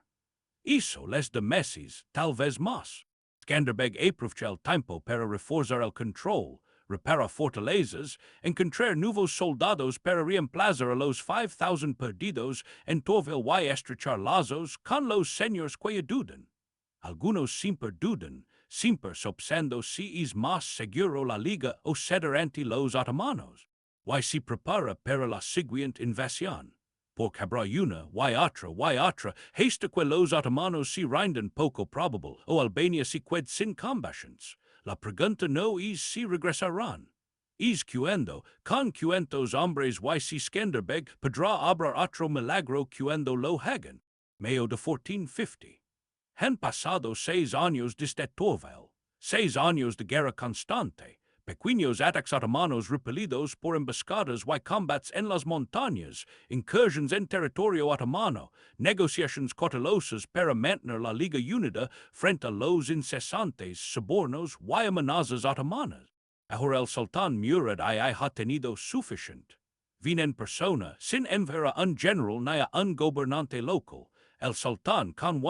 Eso les da meses, tal vez más. Skanderbeg aprovecha el tiempo para reforzar el control, reparar fortalezas, encontrar nuevos soldados para reemplazar a los 5,000 perdidos en Torvioll y estrechar lazos con los señores que dudan. Algunos siempre dudan, siempre sopsando si es más seguro la liga o ceder ante los otomanos. Y se prepara para la siguiente invasión. Porque habrá una y otra, hasta que los otomanos se rindan poco probable o Albania se quede sin combatientes. La pregunta no es si regresarán. Es cuando, con cuantos hombres y si Skanderbeg podrá obrar otro milagro cuando lo hagan. Mayo de 1450. Han pasado 6 años desde Torvioll, 6 años de guerra constante, pequeños ataques otomanos repelidos por emboscadas y combates en las montañas, incursiones en territorio otomano, negociaciones cautelosas para mantener la Liga unida frente a los incesantes sobornos y amenazas otomanas. Ahora el Sultan Murad II ha tenido suficiente. Vine en persona, sin enviar a un general ni a un gobernante local, el Sultan con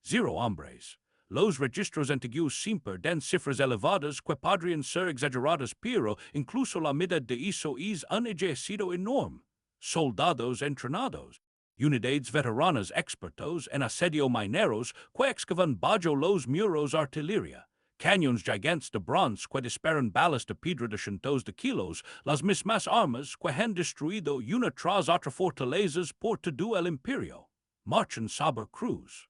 0 hombres. Los registros antiguos siempre dan cifras elevadas que podrían ser exageradas, pero incluso la mitad de eso es un ejército enorme. Soldados entrenados, unidades veteranas expertos en asedio mineros que excavan bajo los muros artillería, cañones gigantes de bronce que disparan balas de piedra de cientos de kilos, las mismas armas que han destruido una tras otra fortalezas por todo el imperio. Marchan sobre cruz.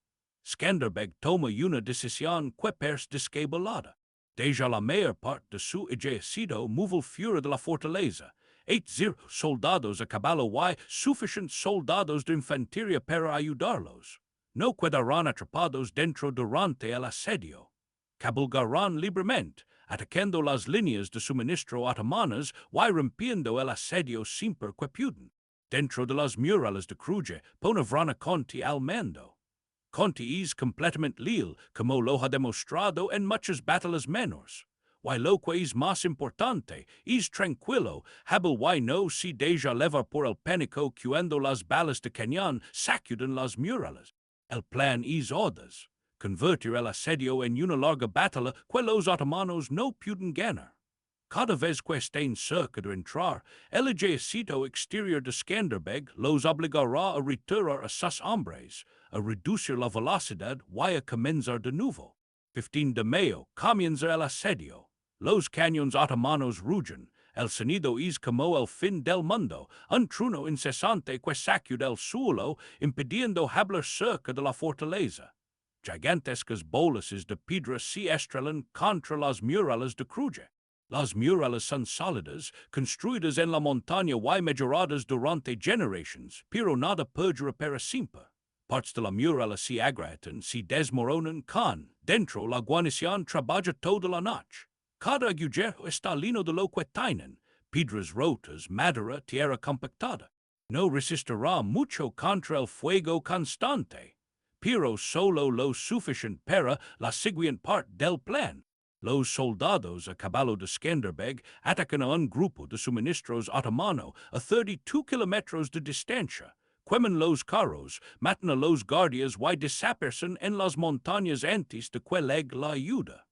Skanderbeg toma una decisión que parece descabellada. Deja la mayor parte de su ejército móvil fuera de la fortaleza. 80 soldados a caballo y suficientes soldados de infantería para ayudarlos. No quedarán atrapados dentro durante el asedio. Cabalgarán libremente, atacando las líneas de suministro otomanas y rompiendo el asedio siempre que pueden. Dentro de las murallas de Kruja pondrán a Conti al mando. Conti es completamente leal, como lo ha demostrado en muchas batallas menores. Y lo que es más importante, es tranquilo, hábil y no se deja levar por el pánico cuando las balas de cañón sacuden las murallas. El plan es audaz, convertir el asedio en una larga batalla que los otomanos no pueden ganar. Cada vez que estén cerca de entrar, el ejército exterior de Skanderbeg los obligará a retirar a sus hombres, a reducir la velocidad y a comenzar de nuevo. 15 de mayo comienza el asedio. Los cañones otomanos rugen. El sonido es como el fin del mundo, un trueno incesante que sacude el suelo, impidiendo hablar cerca de la fortaleza. Gigantescas bolas de piedra se estrellan contra las murallas de Kruja. Las murallas son sólidas, construidas en la montaña y mejoradas durante generaciones, pero nada perdura para siempre. Partes de la muralla se agrietan, se desmoronan con, dentro la guarnición trabaja toda la noche. Cada agujero está lleno de lo que tienen, piedras rotas, madera, tierra compactada. No resistirá mucho contra el fuego constante, pero solo lo suficiente para la siguiente parte del plan. Los soldados a caballo de Skanderbeg atacan a un grupo de suministros otomano a 32 kilómetros de distancia, queman los carros, matan a los guardias y desaparecen en las montañas antes de que llegue la ayuda.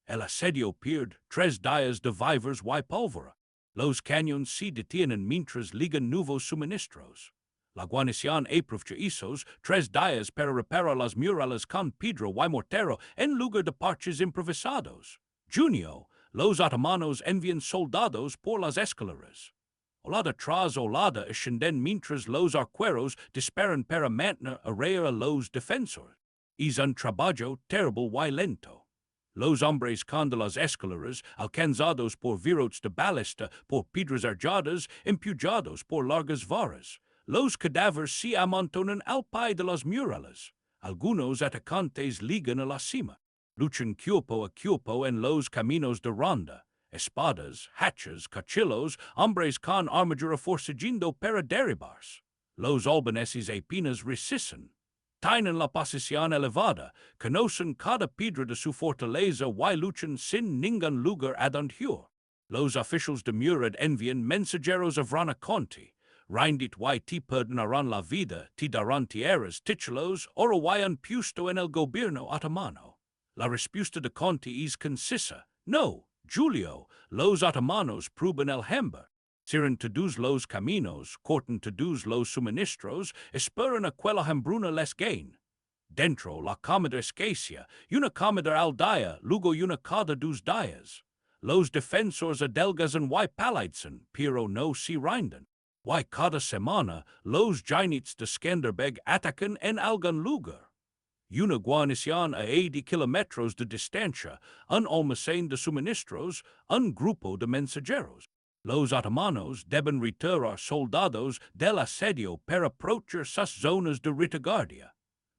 El asedio pierde 3 días de víveres y pólvora. Los cañones se detienen mientras ligan nuevos suministros. La guarnición aprovecha esos 3 días para reparar las murallas con piedra y mortero en lugar de parches improvisados. Junio, los otomanos envían soldados por las escaleras. Olada tras olada ascienden mientras los arqueros disparan para mantener a raya a los defensores. es un trabajo terrible y lento. Los hombres con de las escaleras, alcanzados por virotes de ballesta, por piedras arrojadas, empujados por largas varas. Los cadáveres se amontonan al pie de las murallas. Algunos atacantes ligan a la cima. Luchan cuerpo a cuerpo en los caminos de ronda. Espadas, hachas, cuchillos, hombres con armadura forcejeando para derribarse. Los albaneses apenas resisten. Tienen la posición elevada, conocen cada piedra de su fortaleza y luchan sin ningún lugar a donde huir. Los oficiales de Murad envían mensajeros a Vrana Conti, rindit y te perdonarán la vida, te darán tierras, títulos, oro y un puesto en el gobierno otomano. La respuesta de Conti es concisa, no, Julio, los otomanos prueben el hambre. Siren todos los caminos, cortan todos los suministros, esperan aquella hambruna les gain. Dentro la comida escasea, una comida al día, luego una cada 2 días. Los defensores adelgazan y palidecen, pero no se rinden. Y cada semana, los giants de Skanderbeg atacan en algún lugar. Una guarnición a 80 kilómetros de distancia, un almacén de suministros, un grupo de mensajeros. Los otomanos deben retirar soldados del asedio para proteger sus zonas de retaguardia.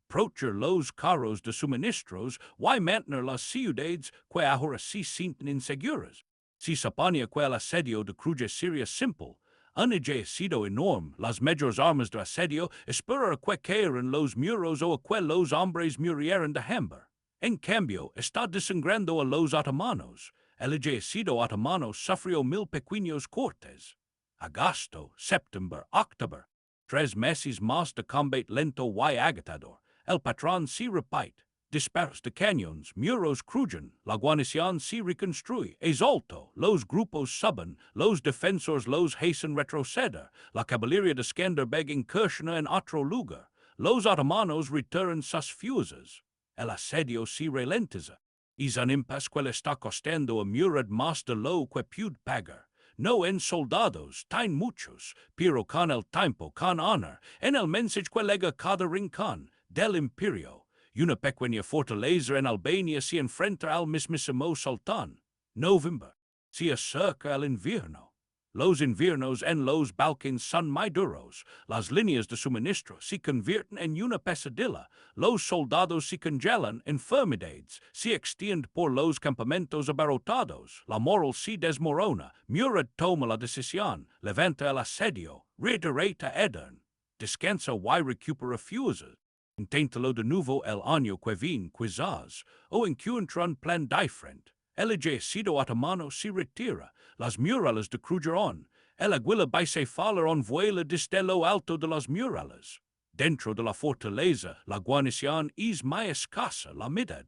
Proteger los carros de suministros y mantener las ciudades que ahora se sienten inseguras. Si suponía que el asedio de Kruja sería simple, un ejército enorme, las mayores armas de asedio, esperar que caeran los muros o que los hombres murieran de hambre. En cambio, está desangrando a los otomanos. El ejército otomano sufrió 1000 pequeños cortes. Agosto, septiembre, octubre. 3 meses más de combate lento y agotador. El patrón se repite. Disparos de cañones, muros crujen, la guarnición se reconstruye, es alto, los grupos suben, los defensores los hacen retroceder, la caballería de Skanderbeg incursiona en otro lugar, los otomanos retiran sus fuerzas. El asedio se ralentiza. Es un impasse que le está costando a Murad más de lo que puede pagar. No en soldados, tiene muchos, pero con el tiempo, con honor, en el mensaje que lega cada rincón del imperio. Una pequeña fortaleza en Albania se enfrenta al mismísimo Sultán. Noviembre. Se acerca el invierno. Los inviernos en los Balcanes son muy duros, las líneas de suministro se convierten en una pesadilla, los soldados se congelan, enfermedades se extienden por los campamentos abarrotados, la moral se desmorona, Murad toma la decisión, levanta el asedio, redireta Edirne, descansa y recupera fuerzas. Inténtalo de nuevo el año que viene quizás, o encuentra un plan diferente. El ejército otomano se retira, las murallas de Kruja, el águila bicefala vuela desde lo alto de las murallas. Dentro de la fortaleza, la guarnición es muy escasa, la mitad.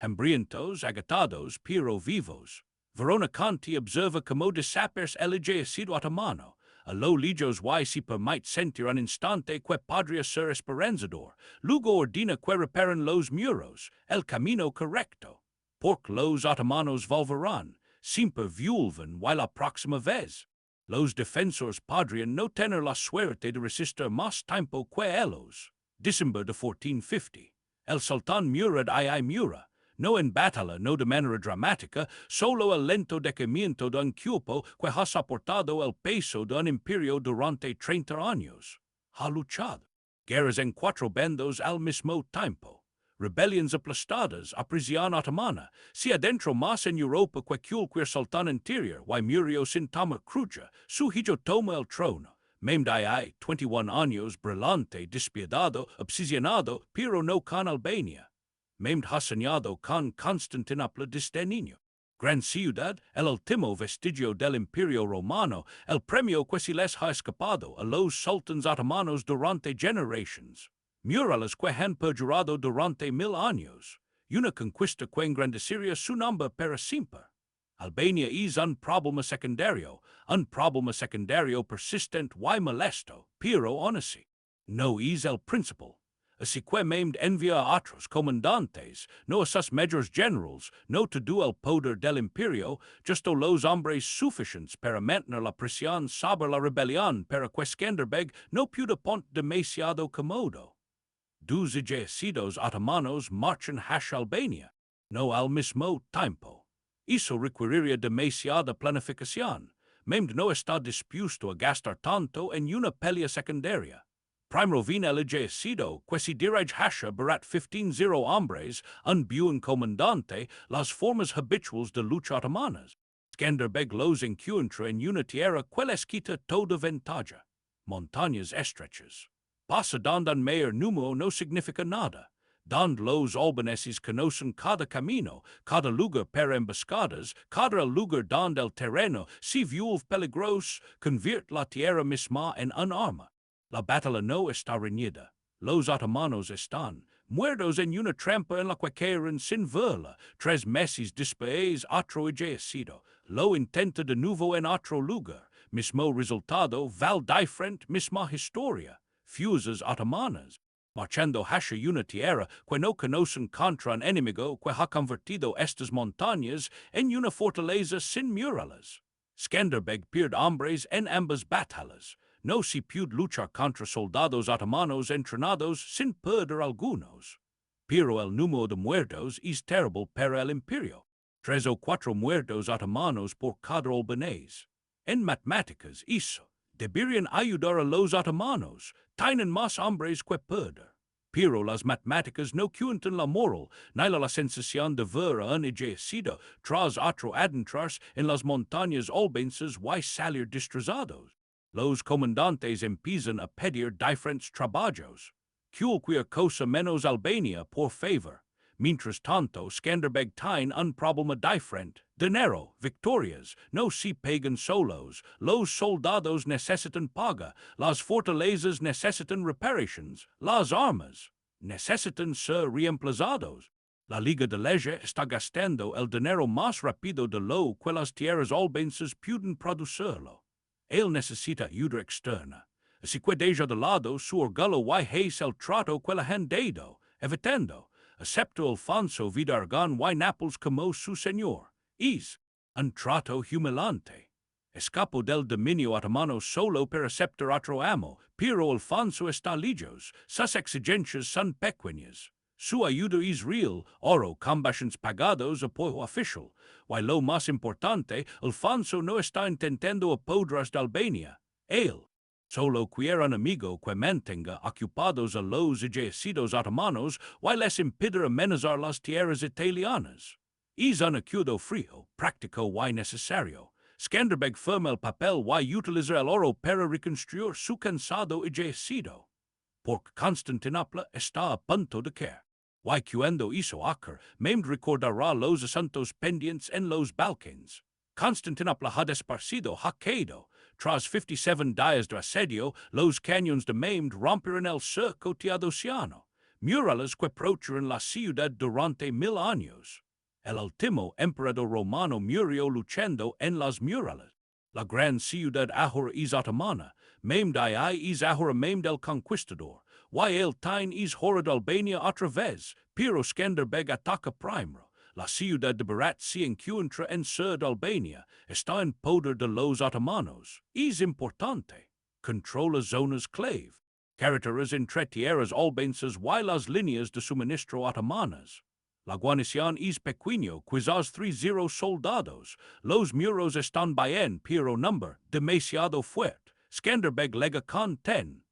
Hambrientos, agotados, pero vivos. Verona Conti observa cómo desaparece el ejército otomano. A lo lejos y se permite sentir un instante que podría ser esperanzador. Luego ordena que reparen los muros, el camino correcto. Porque los otomanos volverán, siempre vuelven y la próxima vez. Los defensores podrían no tener la suerte de resistir más tiempo que ellos. Diciembre de 1450. El Sultán Murad I mura, no en batalla, no de manera dramática, solo el lento decaimiento de un cuerpo que ha soportado el peso de un imperio durante 30 años. Ha luchado. Guerras en 4 bandos al mismo tiempo. Rebeliones aplastadas a prisión otomana, se adentro más en Europa que cualquier sultán anterior, y murió sin tomar Kruja, su hijo toma el trono. Mehmed el 21 años, brillante, despiadado, obsesionado, pero no con Albania. Mehmed ha soñado con Constantinopla desde niño. Gran ciudad, el último vestigio del Imperio Romano, el premio que se les ha escapado a los sultanes otomanos durante generaciones. Murallas que han perdurado durante 1000 años, y una conquista que engrandecería su nombre para siempre. Albania es un problema secundario persistente y molesto, pero aún así, no es el principal. Así que Mehmed envía a otros comandantes, no a sus mayores generals, no todo el poder del imperio, justo los hombres suficientes para mantener la presión sobre la rebelión para que Skanderbeg no pueda ponte demasiado cómodo. dos ejércitos otomanos marchan hacia Albania, no al mismo tiempo. Eso requeriría demasiada planificación, mesmo no está dispuesto a gastar tanto en una pelea secundaria. Primero vino el ejército, que se dirige hacia barat 15 hombres, un buen comandante, las formas habituales de lucha otomanas. Skanderbeg los encuentra en una tierra que les quita toda ventaja. Montañas estrechas. Pasa donde un mayor número no significa nada. Donde los albaneses conocen cada camino, cada lugar para emboscadas, cada lugar donde el terreno se vuelve peligroso, convierte la tierra misma en un arma. La batalla no está reñida. Los otomanos están muertos en una trampa en la que cayeron sin verla. 3 meses después, otro ejército lo intenta de nuevo en otro lugar. Mismo resultado, val diferente, misma historia. Fusas otomanas. Marchando hacia una tierra que no conocen contra un enemigo que ha convertido estas montañas en una fortaleza sin murallas. Skanderbeg pierde hombres en ambas batallas. No se puede luchar contra soldados otomanos entrenados sin perder algunos. Pero el número de muertos es terrible para el imperio. 3 o 4 muertos otomanos por cada albanés. En matemáticas, eso deberían ayudar a los otomanos. Tienen más hombres que perder. Pero las matemáticas no cuentan la moral, ni la sensación de ver a un ejército tras otro adentrarse en las montañas albanesas y salir destrozados. Los comandantes empiezan a pedir diferentes trabajos. Cualquier cosa menos Albania, por favor. Mientras tanto, Skanderbeg tiene un problema diferente. Dinero, victorias, no se pagan solos. Los soldados necesitan paga. Las fortalezas necesitan reparaciones. Las armas necesitan ser reemplazados. La Liga de Lezhë está gastando el dinero más rápido de lo que las tierras albanesas pueden producirlo. Él necesita ayuda externa. Así que deja de lado su orgullo y hace el trato que le han dado, evitando. Acepto Alfonso Vidargan y Nápoles como su señor. Es un trato humillante. Escapó del dominio otomano solo para aceptar otro amo, pero Alfonso está lejos. Sus exigencias son pequeñas. Su ayuda es real, oro, combations pagados, apoyo oficial. Y lo más importante, Alfonso no está intentando apoderarse de Albania. Él solo quiere un amigo que mantenga ocupados a los ejércitos otomanos y les impida amenazar las tierras italianas. Es un acuerdo frío, práctico y necesario. Skanderbeg firma el papel y utiliza el oro para reconstruir su cansado ejército. Porque Constantinopla está a punto de caer. Y cuando eso ocurra, Mehmed recordará los asuntos pendientes en los Balcanes. Constantinopla ha desaparecido, ha caído. Tras 57 días de asedio, los cañones de Mehmed rompieron el cerco teodosiano. Murallas que protegieron la ciudad durante 1000 años. El último emperador romano murió luchando en las murallas. La gran ciudad ahora es otomana. Mehmed es ahora Mehmed el Conquistador. Y el tiene es hora de Albania otra vez, pero Skanderbeg ataca primero. La ciudad de Berat se encuentra en sur de Albania, está en poder de los otomanos. Es importante. Controla zonas clave. Carreteras entre tierras albanesas y las líneas de suministro otomanas. La guarnición es pequeño, quizás 30 soldados. Los muros están bien, pero number demasiado fuerte. Skanderbeg lega con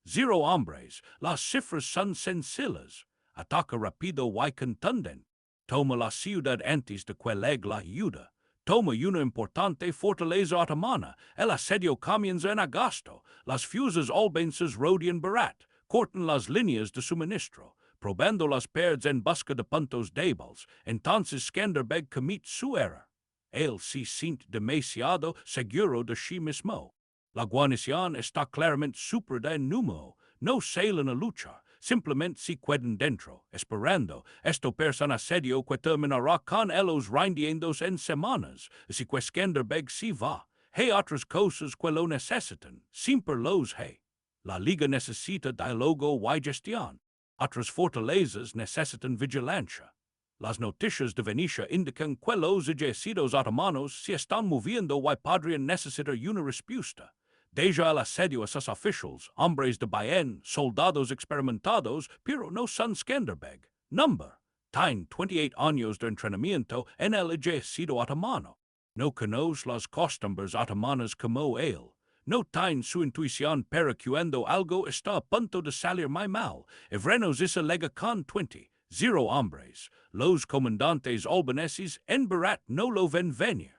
0 hombres. Las cifras son sencillas. Ataca rápido y contundente. Toma la ciudad antes de que llegue la ayuda. Toma una importante fortaleza otomana. El asedio comienza en agosto. Las fuerzas albanesas rodean Berat. Cortan las líneas de suministro. Probando las perds en busca de puntos débiles. Entonces Skanderbeg comete su error. Él se siente demasiado seguro de sí mismo. La guarnición está claramente superada en número. No salen a luchar. Simplemente se quedan dentro, esperando. Esto un asedio que terminará con ellos rindiéndose en semanas. Así que Skanderbeg se va. Hay otras cosas que lo necesitan. Siempre los hay. La Liga necesita diálogo y gestión. Otras fortalezas necesitan vigilancia. Las noticias de Venecia indican que los ejércitos otomanos se están moviendo y podrían necesitar una respuesta. Deja el asedio a sus oficials, hombres de bien, soldados experimentados, pero no son Skanderbeg. Number. Tiene 28 años de entrenamiento en el ejército otomano. No conoce las costumbres otomanas como él. No tiene su intuición para cuando algo está a punto de salir muy mal. Evrenos esa lega con 0 hombres. Los comandantes albaneses en Barat no lo ven venir.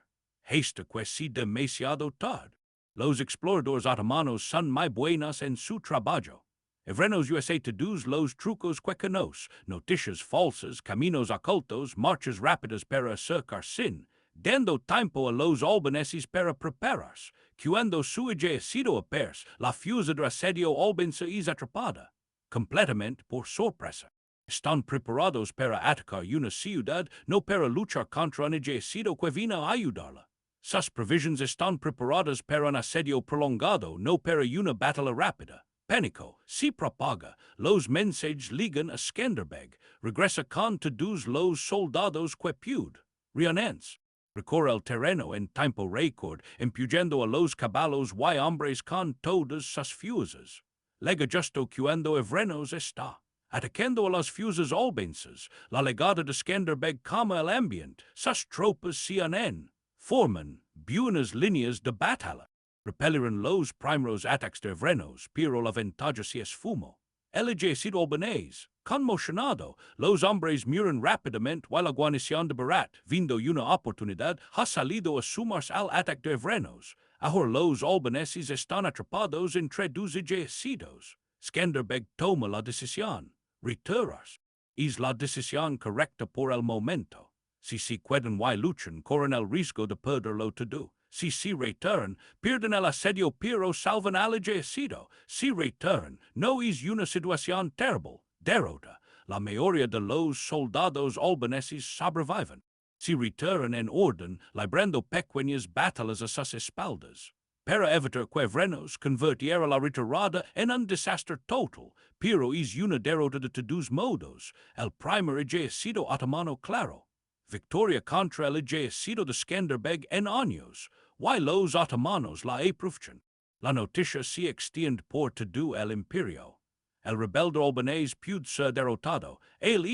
Hasta que si demasiado tarde. Los exploradores otomanos son muy buenos en su trabajo. Evrenos USA todos los trucos que conoce, noticias falsas, caminos ocultos, marchas rápidas para acercar sin, dando tiempo a los albaneses para prepararse. Cuando su ejército apers, la fuerza de asedio albanesa es atrapada, completamente por sorpresa. Están preparados para atacar una ciudad, no para luchar contra un ejército que vino a ayudarla. Sus provisions están preparadas para un asedio prolongado, no para una batalla rápida. Pánico, si propaga, los mensajes ligan a Skanderbeg, regresa con todos los soldados que puede. Reunens. Recorre el terreno en tiempo récord, empujando a los caballos y hombres con todas sus fuerzas. Lega justo cuando Evrenos está atacando a las fuerzas albanesas, la legada de Skanderbeg calma el ambiente, sus tropas se unen, forman buenas líneas de batalla. Repelieron los primeros ataques de Evrenos, pero la ventaja se esfumó. El ejército albanés, conmocionado, los hombres miran rápidamente y la guarnición de Barat, viendo una oportunidad, ha salido a sumarse al ataque de Evrenos. Ahora los albaneses están atrapados entre dos ejércitos. Skanderbeg toma la decisión. Retirarse. Es la decisión correcta por el momento. Si se quedan y luchan, corren el riesgo de perderlo todo. Si se retiran, pierden el asedio pero salvan al ejército. Si retiran, no es una situación terrible. Derrota. La mayoría de los soldados albaneses sobreviven. Si retiran en orden, librando pequeñas batallas a sus espaldas. Para evitar que Evrenos convirtiera la retirada en un desastre total, pero es una derrota de todos modos. El primer ejército otomano claro. Victoria contra el ejército de Skanderbeg en Años, y los otomanos la aprovechan. La noticia se extiende por todo el imperio. El rebelde albanés puede ser derrotado. Él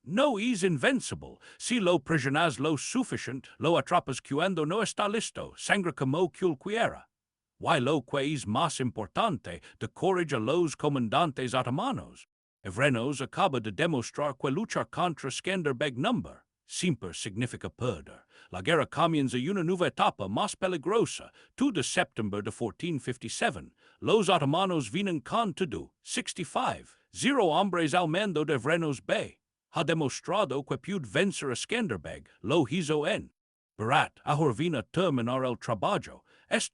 no es invencible. Si lo presionas lo suficiente, lo atrapas cuando no está listo, sangre como cualquiera. Y lo que es más importante, de courage a los comandantes otomanos. Evrenos acaba de demostrar que luchar contra Skanderbeg number siempre significa perder. La guerra comienza una nueva etapa más peligrosa. 2 de septiembre de 1457, los otomanos vienen con todo, 65, 0 hombres al mando de Evrenos B. Ha demostrado que puede vencer a Skanderbeg, lo hizo en Barat. Ahora viene a terminar el trabajo.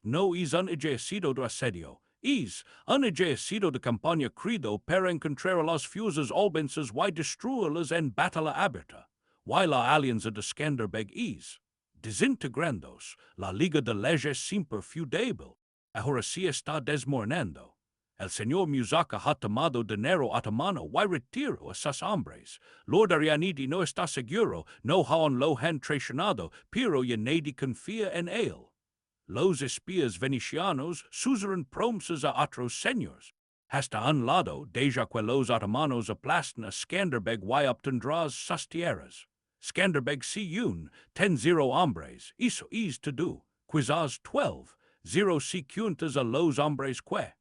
No es un ejército de asedio, es un ejército de campaña credo para encontrar a las fuerzas albanesas y destruirlas en batalla abierta. Y la alianza de Skanderbeg es desintegrándose. La Liga de Lezhë siempre fue débil. Ahora sí está desmoronando. El señor Musaka ha tomado dinero otomano y retiro a sus hombres. Lord Arianidi no está seguro, no lo han traicionado, pero ya nadie confía en él. Los espías venecianos susurran promesas a otros señores. Hasta un lado, deja que los otomanos aplastan a Skanderbeg y obtendrán sus tierras. Skanderbeg se une, 10 hombres, eso es todo, quizás 12, 0 si cuentas a los hombres que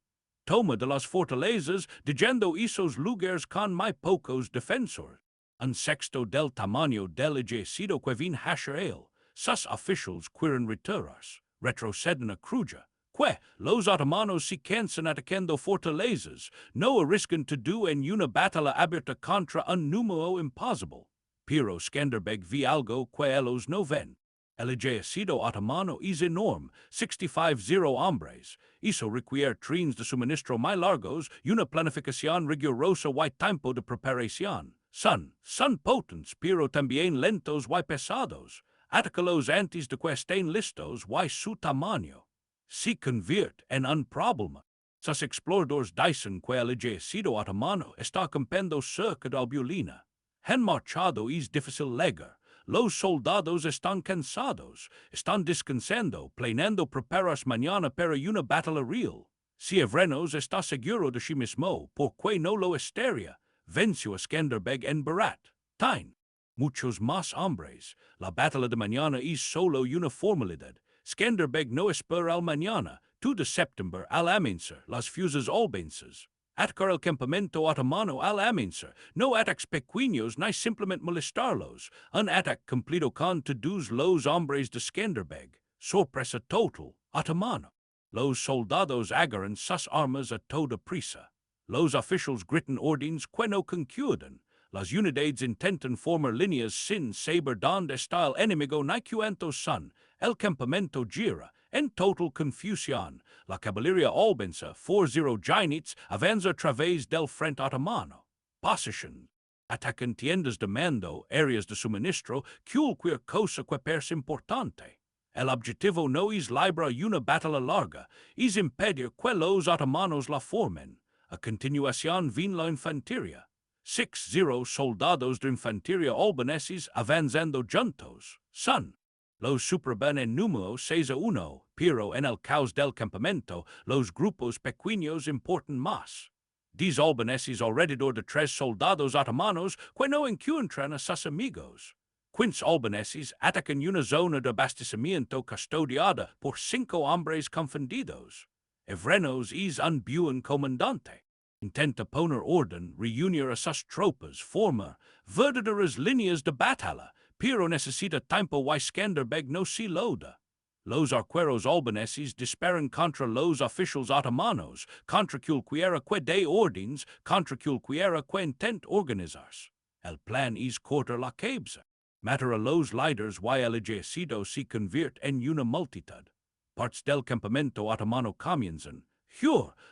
toma de las fortalezas, dejando esos lugares con muy pocos defensores. Un sexto del tamaño del ejército que vin hachar él, sus oficiales quieren retirarse. Retroceden a Kruja, que los otomanos se cansan atacando fortalezas, no arriscan todo en una batalla abierta contra un número imposible. Pero Skanderbeg ve algo que ellos no ven. El ejército otomano es enorme, 65 hombres. Eso requiere trenes de suministro muy largos y una planificación rigurosa y tiempo de preparación. Son potentes, pero también lentos y pesados. Atácalos antes de que estén listos y su tamaño se convierte en un problema. Sus exploradores dicen que el ejército otomano está acampando cerca de Albulena. Han marchado es difícil llegar. los soldados están cansados, están descansando, planeando prepararse mañana para una batalla real. Si Evrenos está seguro de sí mismo, porque no lo estaría, venció a Skanderbeg en Berat. Tain. Muchos más hombres. La batalla de mañana es solo una formalidad. Skanderbeg no espera al mañana, 2 de septiembre al amanecer, las fuses albanenses. Atacar el campamento otomano al amanecer, no ataques pequeños ni simplemente molestarlos. Un ataque completo con todos los hombres de Skanderbeg. Sorpresa total, otomano. Los soldados agarran sus armas a toda prisa. Los oficiales gritan órdenes que no concuerdan. Las unidades intentan formar líneas sin saber dónde está el enemigo ni cuántos son. El campamento gira, en total confusión. La caballería albanesa, 4-0 giants, avanza a través del frente otomano. Position. Atacan tiendas de mando, áreas de suministro, cualquier cosa que parece importante. El objetivo no es librar una batalla larga, es impedir que los otomanos la formen. A continuación viene la infantería. 6-0 soldados de infantería albaneses avanzando juntos. Son. Los superban en número 6-1, pero en el caos del campamento, los grupos pequeños importan más. 10 albaneses alrededor de 3 soldados otomanos que no encuentran a sus amigos. 15 albaneses atacan una zona de abastecimiento custodiada por 5 hombres confundidos. Evrenos es un buen comandante. Intenta poner orden, reunir a sus tropas, forma verdaderas líneas de batalla, pero necesita tiempo y Skanderbeg no se loda. Los arqueros albaneses disparan contra los oficiales otomanos, contra cualquiera que dé órdenes, contra cualquiera que intente organizarse. El plan es cortar la cabeza, matar a los líderes y el ejército se convierte en una multitud. Partes del campamento otomano comienzan.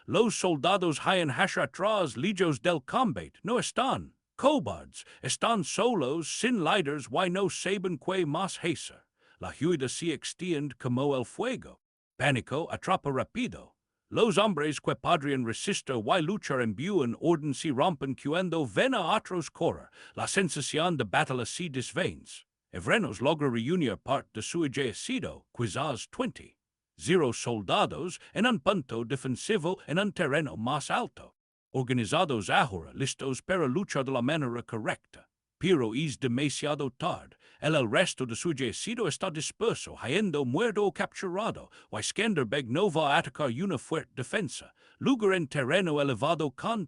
Los soldados hayan hacia atrás lejos del combate, no están cobardes, están solos, sin líderes y no saben qué más hacer. La huida se extiende como el fuego. Pánico atrapa rápido. Los hombres que podrían resistir y luchar en buen orden se rompen cuando ven a otros correr. La sensación de batalla se desvanece. Evrenos logra reunir parte de su ejército, quizás 20. 0 soldados en un punto defensivo en un terreno más alto. Organizados ahora, listos para luchar de la manera correcta. Pero es demasiado tarde. El resto de su ejército está disperso, hayendo muerto o capturado, y Skanderbeg no va a atacar una fuerte defensa. Lugar en terreno elevado con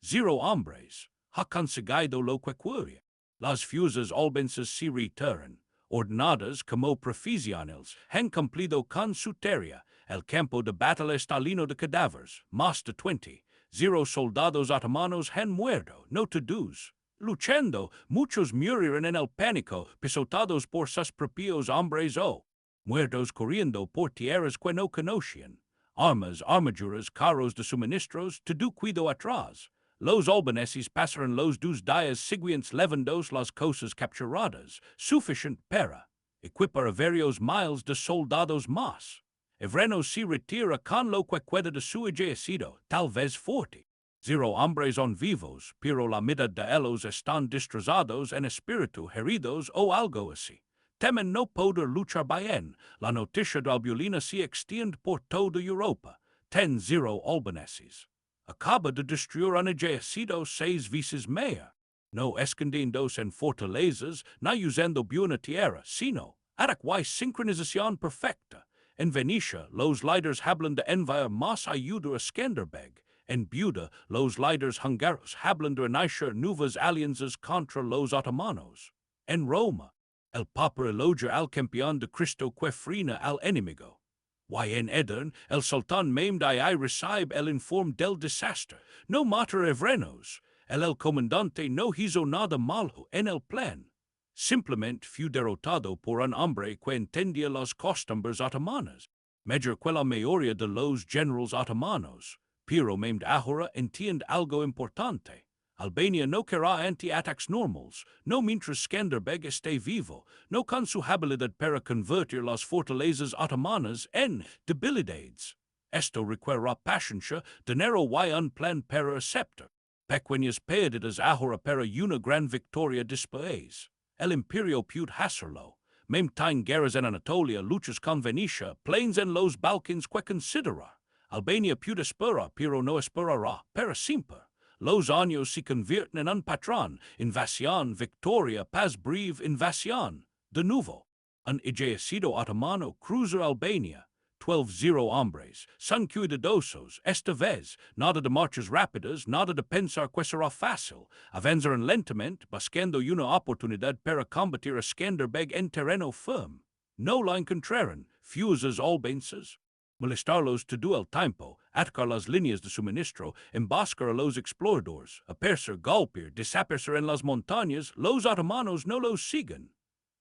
0 hombres. Ha conseguido lo que quería. Las fuerzas albanesas se retiran. Ordenadas como profesionales, han cumplido con su tarea. El campo de batalla está lleno de cadáveres, más de 20. 0 soldados otomanos han muerto, no todos. Luchando, muchos murieron en el pánico, pisotados por sus propios hombres o muertos corriendo por tierras que no conocían. Armas, armaduras, carros de suministros, todo cuido atrás. Los albaneses pasaron los 2 días siguientes levando las cosas capturadas, suficiente para equipar a varios miles de soldados más. Evrenos se retira con lo que queda de su ejército, tal vez 40. 0 hombres son vivos, pero la mitad de ellos están destrozados en espíritu, heridos o algo así. Temen no poder luchar bien. La noticia de Albulena se extiende por toda Europa. 10-0 albaneses. Acaba de destruir un ejército 6 veces mayor. No escondiéndose en fortalezas, ni usando buena tierra, sino ataque y sincronización perfecta. En Venecia, los líderes hablan de enviar más ayuda a Skanderbeg. En Buda, los líderes húngaros hablan de iniciar nuevas alianzas contra los otomanos. En Roma, el Papa elogia al campeón de Cristo que frena al enemigo. Y en Edirne, el Sultan Mehmed I recibe el informe del desastre. No mata Evrenos. El comandante no hizo nada malo en el plan. Simplemente fue derrotado por un hombre que entendía las costumbres otomanas. Mejor que la mayoría de los generales otomanos. Pero Mehmed ahora entiende algo importante. Albania no querrá anti-ataques normales, no mientras Skanderbeg esté vivo, no con su habilidad para convertir las fortalezas otomanas en debilidades. Esto requerirá paciencia, dinero y un plan para aceptar. Pequeñas pérdidas ahora para una gran victoria después. el Imperio put hacerlo, memtine guerras en Anatolia luchas con Venecia, plains en los Balkans que considera. Albania put espera, pero no esperará, para siempre. Los años se convierten en un patrón, invasión, victoria, paz breve, invasión, de nuevo. Un ejército otomano cruza Albania, 12-0 hombres, son cuidadosos, esta vez, nada de marchas rápidas, nada de pensar que será fácil, avanzaron lentamente, buscando una oportunidad para combatir a Skanderbeg en terreno firme. No la encontraron, fusas albanesas. Molestarlos todo el tiempo, atacar las líneas de suministro, emboscar a los exploradores, apercer, golpear, desaparecer en las montañas, los otomanos no los siguen.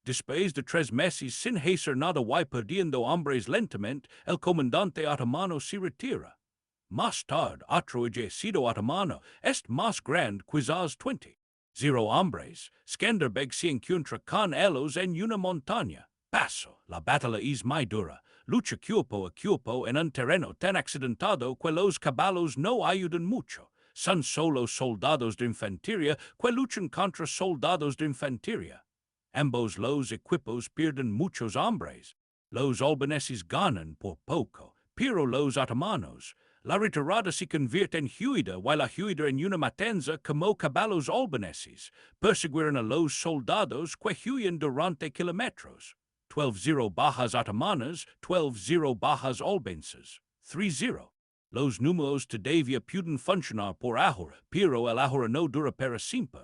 Después de 3 meses sin hacer nada y perdiendo hombres lentamente, el comandante otomano se retira. Más tarde, otro ejército otomano, más grande, quizás 20. 0 hombres, Skanderbeg se encuentra con ellos en una montaña. Paso, la batalla es muy dura, lucha cuerpo a cuerpo en un terreno tan accidentado que los caballos no ayudan mucho. Son solo soldados de infantería que luchan contra soldados de infantería. Ambos los equipos pierden muchos hombres. Los albaneses ganan por poco, pero los otomanos. La retirada se convierte en huida, while la huida en una matanza como caballos albaneses. Persiguieron a los soldados que huyen durante kilómetros. 12-0 bajas otomanas, 12-0 bajas albanesas. 3-0. Los números todavía pueden funcionar por ahora, pero el ahora no dura para siempre.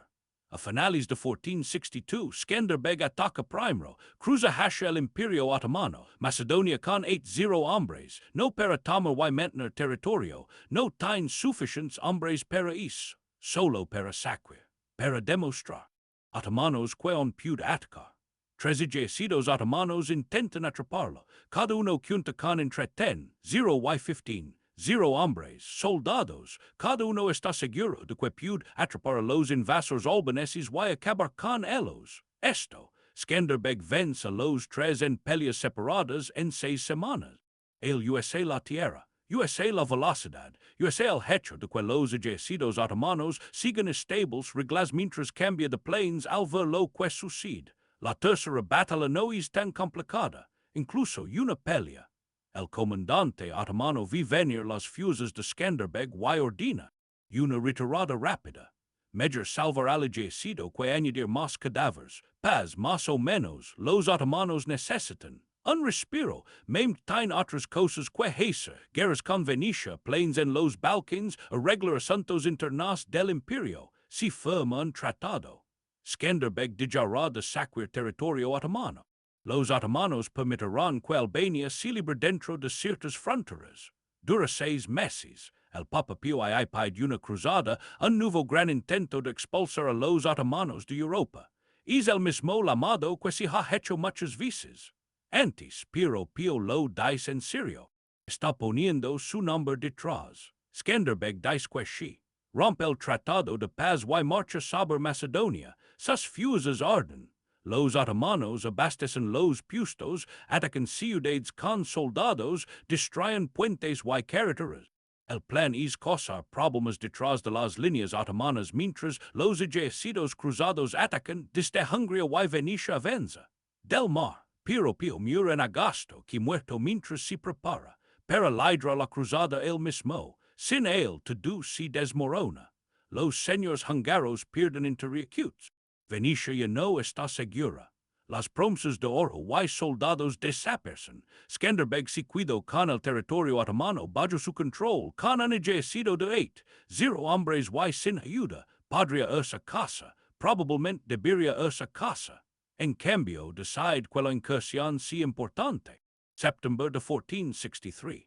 A finales de 1462, Skanderbeg ataca primero, cruza hacia el Imperio Otomano, Macedonia con 8-0 hombres, no para tomar y mantener territorio, no tiene suficientes hombres para eso, solo para saquear, para demostrar. Otomanos que han podido atacar. 3 ejércitos otomanos intentan atraparlo, cada uno cuenta con entre 10, 0 y 15. 0 hombres, soldados, cada uno está seguro de que puede atrapar a los invasores albaneses y acabar con ellos. Esto, Skanderbeg vence a los 3 en peleas separadas en 6 semanas. El USA la tierra, USA la velocidad, USA el hecho de que los ejércitos otomanos sigan estables reglas mientras cambia de planes al ver lo que sucede. La tercera batalla no es tan complicada, incluso una pelea. El comandante otomano ve venir las fuerzas de Skanderbeg y ordena una retirada rápida. Mejor salvar al ejército que añadir más cadáveres. Paz más o menos los otomanos necesitan. Un respiro, mem tiene otras cosas que hacer, guerras con Venecia, planes en los Balkans, arreglar asuntos internos del imperio, si firma un tratado. Skanderbeg dejará de saquear territorio otomano. Los otomanos permitirán que Albania se libre dentro de ciertas fronteras. Dura 6 meses. El Papa Pío ha pedido una cruzada, un nuevo gran intento de expulsar a los otomanos de Europa. Es el mismo llamado que se ha hecho muchas veces. Antes, pero Pío lo dice en serio. Está poniendo su nombre detrás. Skanderbeg dice que sí. Rompe el tratado de paz y marcha sobre Macedonia. Sus fuerzas arden. Los otomanos abastecen los puestos, atacan ciudades con soldados, distraen puentes y carreteras. El plan es causar problemas detrás de las líneas otomanas mientras los ejércitos cruzados atacan desde Hungría y Venecia avanza. Del mar, pero Pío muere en agosto, que muerto mientras se prepara. Para lidrar la cruzada él mismo, sin él todo se desmorona. Los señores húngaros pierden interlocutores. Venecia ya no está segura. Las promesas de oro y soldados desaparecen. Skanderbeg se cuidó con el territorio otomano bajo su control, con un ejército de 8, 0 hombres y sin ayuda. Podría irse a casa, probablemente debería irse a casa. En cambio, decide que la incursión sea importante. Septiembre de 1463.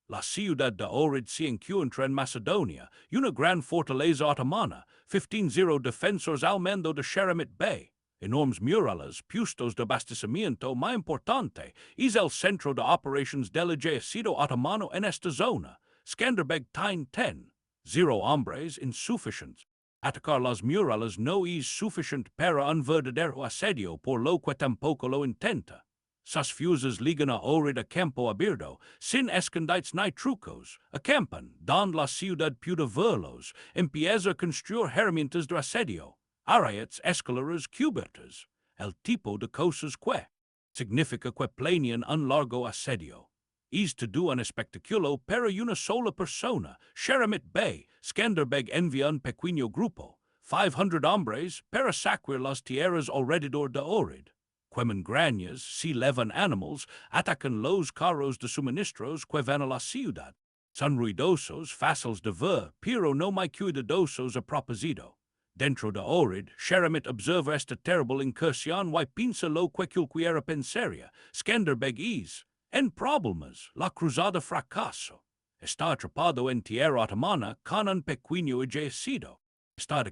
La ciudad de Ohrid se encuentra en Macedonia, una gran fortaleza otomana, 15-0 defensores al mando de Sheremit Bey. Enormes murales, puestos de abastecimiento más importante, es el centro de operaciones del ejército otomano en esta zona. Skanderbeg tiene 10, 0 hombres insuficientes. Atacar las murales no es suficiente para un verdadero asedio, por lo que tampoco lo intenta. Sus fuerzas ligan a Ohrid a campo abierto, sin escondites ni trucos, acampan, donde la ciudad puede verlos, empieza a construir herramientas de asedio, arrayets, escaleras, cubiertas. el tipo de cosas que significa que planean un largo asedio. Es to do un espectáculo para una sola persona. Sheremet Bey, Skanderbeg envía un pequeño grupo, 500 hombres, para saquear las tierras alrededor de Ohrid. Queman grañas, si levan animals, atacan los carros de suministros que van a la ciudad. Son ruidosos, fáciles de ver, pero no muy cuidadosos a propósito. Dentro de Ohrid, Sheremet observa esta terrible incursión y piensa lo que cualquiera pensaría. Skanderbeg es, en problemas, la cruzada fracaso. Está atrapado en tierra otomana con un pequeño ejército. Está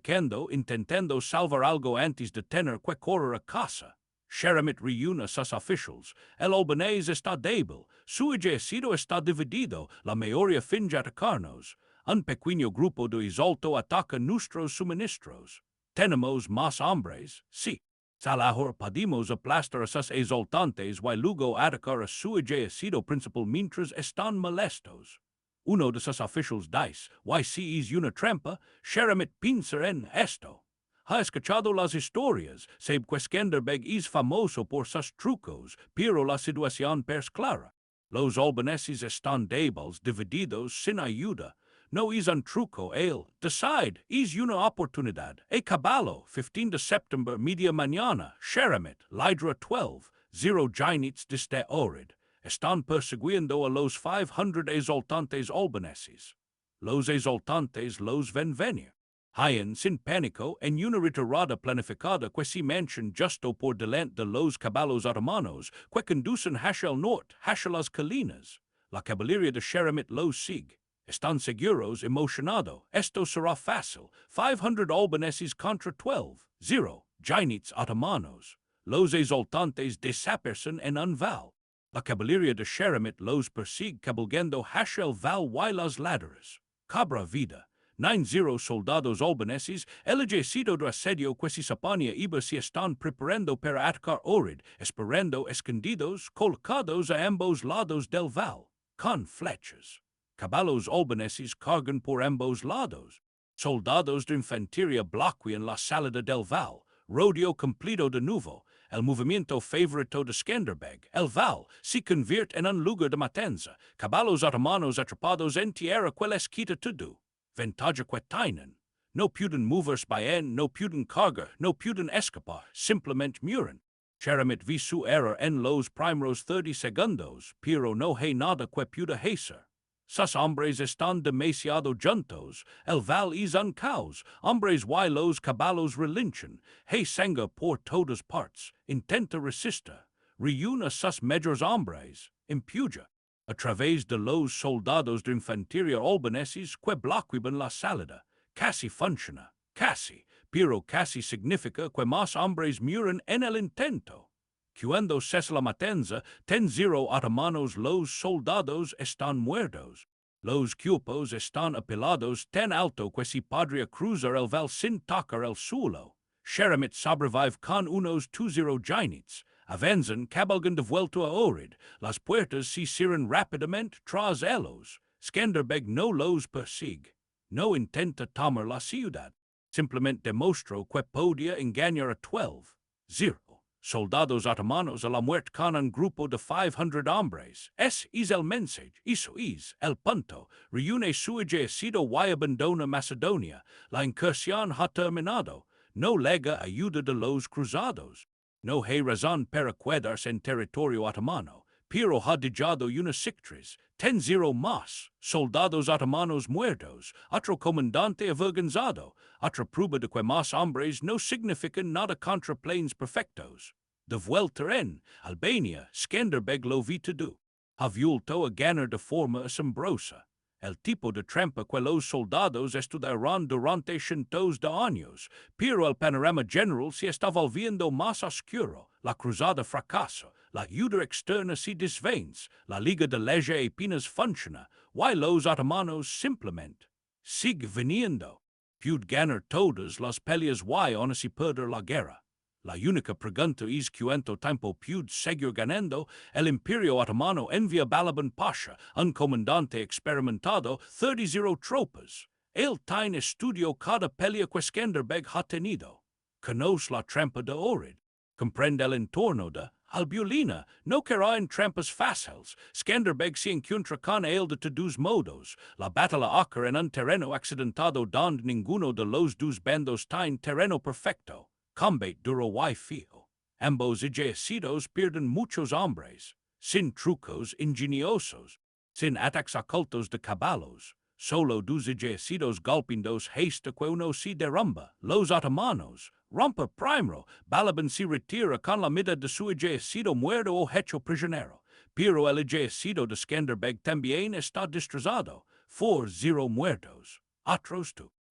intentando salvar algo antes de tener que correr a casa. Sheremet reúne a sus oficiales. El albanés está débil. Su ejército está dividido. La mayoría finge atacarnos. Un pequeño grupo de exalto ataca nuestros suministros. Tenemos más hombres, sí. Salahor podemos aplastar a sus exaltantes y luego atacar a su ejército principal mientras están molestos. Uno de sus oficiales dice, si es una trampa, Sheremet piensa en esto. Ha escuchado las historias, sabe que Skanderbeg es famoso por sus trucos, pero la situación es clara. Los albaneses están débiles, divididos, sin ayuda. No es un truco, él decide, es una oportunidad. Caballo, 15 de septiembre, media mañana, Sheremet, Lydra 12, 0 Jainits desde Ohrid. Están persiguiendo a los 500 exaltantes albaneses. Los exaltantes los ven venir. Hayan sin pánico en una retirada planificada que se manchen justo por delante de los caballos otomanos que conducen hacia el norte, hacia las colinas. La caballería de Sheremet los sigue. Están seguros, emocionado. Esto será fácil. 500 albaneses contra 12, 0 Jainits otomanos. Los exaltantes desaparecen en un val. La caballería de Sheremet los persigue cabalgando hacia el val y las laderas. Cabra vida. 90 soldados albaneses, el ejército de asedio que se suponía iba se están preparando para atacar Ohrid, esperando escondidos, colocados a ambos lados del val, con flechas. Caballos albaneses cargan por ambos lados. Soldados de infantería bloquean la salida del val. Rodeo completo de nuevo. El movimiento favorito de Skanderbeg, el val, se convierte en un lugar de matanza. Caballos otomanos atrapados en tierra que les quita todo. Ventaja que tienen. No pueden moverse bien, no pueden cargar, no pueden escapar, simplemente mueren. Sheremet vi su error en los primeros 30 segundos, pero no hay nada que pueda hacer. Sus hombres están demasiado juntos, el val es un caos, hombres y los caballos relinchan, hay sangre por todas partes, intenta resistir, reúne sus mejores hombres, empuja. A través de los soldados de infantería albaneses que bloquean la salida. Casi funciona, casi, pero casi significa que más hombres mueren en el intento. Cuando cesa la matanza, 0 otomanos los soldados están muertos. Los cuerpos están apilados tan alto que se podría cruzar el val sin tocar el suelo. Sheremet sobrevive con unos 20 Jainits. Avanzan, cabalgan de vuelta a Ohrid. Las puertas se cierran rápidamente tras ellos. Skanderbeg no los persigue. No intenta tomar la ciudad. Simplemente demostró que podía engañar a 12, 0 soldados otomanos a la muerte con un grupo de 500 hombres. Es el mensaje, eso es el punto. Reúne su ejército y abandona Macedonia. La incursión ha terminado. No lega ayuda de los cruzados. No hay razón para quedarse en territorio otomano, pero ha dejado unas cicatrices. 0 más soldados otomanos muertos, otro comandante avergonzado, otra prueba de que más hombres no significan nada contra planes perfectos. De vuelta en Albania, Skanderbeg lo vi todo. Ha vuelto a ganar de forma asombrosa. El tipo de trampa que los soldados estudiaron durante cientos de años, pero el panorama general se está volviendo más oscuro. La cruzada fracasa, la ayuda externa se desvence, la Liga de Lezhë apenas funciona, y los otomanos simplemente sigue viniendo. Puede ganar todas las peleas y aún así perder la guerra. La única pregunta es cuánto tiempo puede seguir ganando. El Imperio Otomano envía Balaban Pasha, un comandante experimentado, 30 tropas. Él tiene estudio cada pelea que Skanderbeg ha tenido. Conoce la trampa de Ohrid. comprende el entorno de Albulena, no querrá en trampas fáciles. Skanderbeg se encuentra con él de todos modos. La batalla ocurre en un terreno accidentado donde ninguno de los dos bandos tiene terreno perfecto. Combate duro y fijo. Ambos ejércitos pierden muchos hombres, sin trucos ingeniosos, sin ataques ocultos de caballos. Solo dos ejércitos golpeando hasta que uno se derrumba. Los otomanos, rompe primero, Balaban se retira con la mitad de su ejército muerto o hecho prisionero. Pero el ejército de Skanderbeg también está destrozado. 0 muertos, otros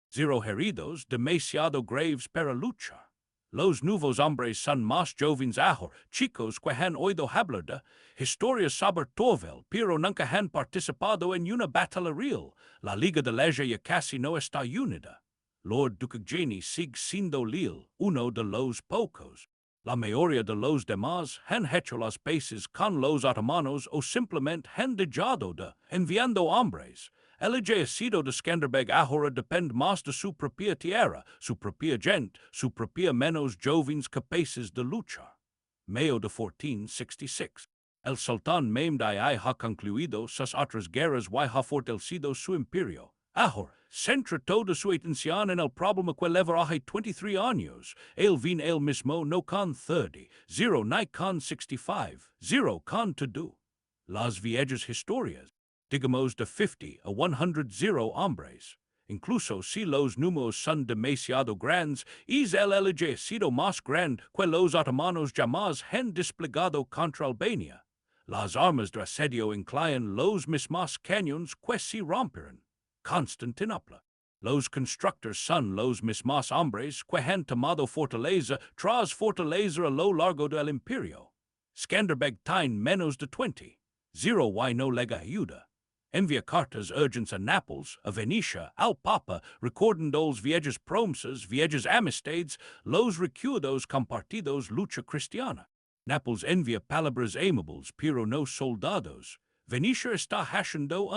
0 heridos, demasiado graves para luchar. Los nuevos hombres son más jóvenes ahora, chicos que han oído hablar de historias sobre Torvioll, pero nunca han participado en una batalla real. La Liga de Lezhë ya casi no está unida. Lord Ducageni sigue siendo leal, uno de los pocos. La mayoría de los demás han hecho las paces con los otomanos o simplemente han dejado de enviando hombres. El ejército de Skanderbeg ahora depende más de su propia tierra, su propia gente, su propia menos jóvenes capaces de luchar. Mayo de 1466. El sultán Mehmed ha concluido sus otras guerras y ha fortalecido su imperio. Ahora, centra toda su atención en el problema que lleva hace 23 años. Él vino él mismo no con 30, 0 ni con 65, 0 con todo. Las viejas historias, digamos de 50 a 100 hombres. Incluso si los números son demasiado grandes, es el ejército más grande que los otomanos jamás han desplegado contra Albania. Las armas de asedio incluyen los mismos cañones que se rompieron. Constantinopla. Los constructores son los mismos hombres que han tomado fortaleza tras fortaleza a lo largo del imperio. Skanderbeg tiene menos de 20. 0 y no lega ayuda. Envia cartas urgentes a Nápoles, a Venecia, al Papa, recordando los viejas promesas, viejas amistades, los recuerdos compartidos lucha cristiana. Nápoles envia palabras amables, pero no soldados. Venecia está haciendo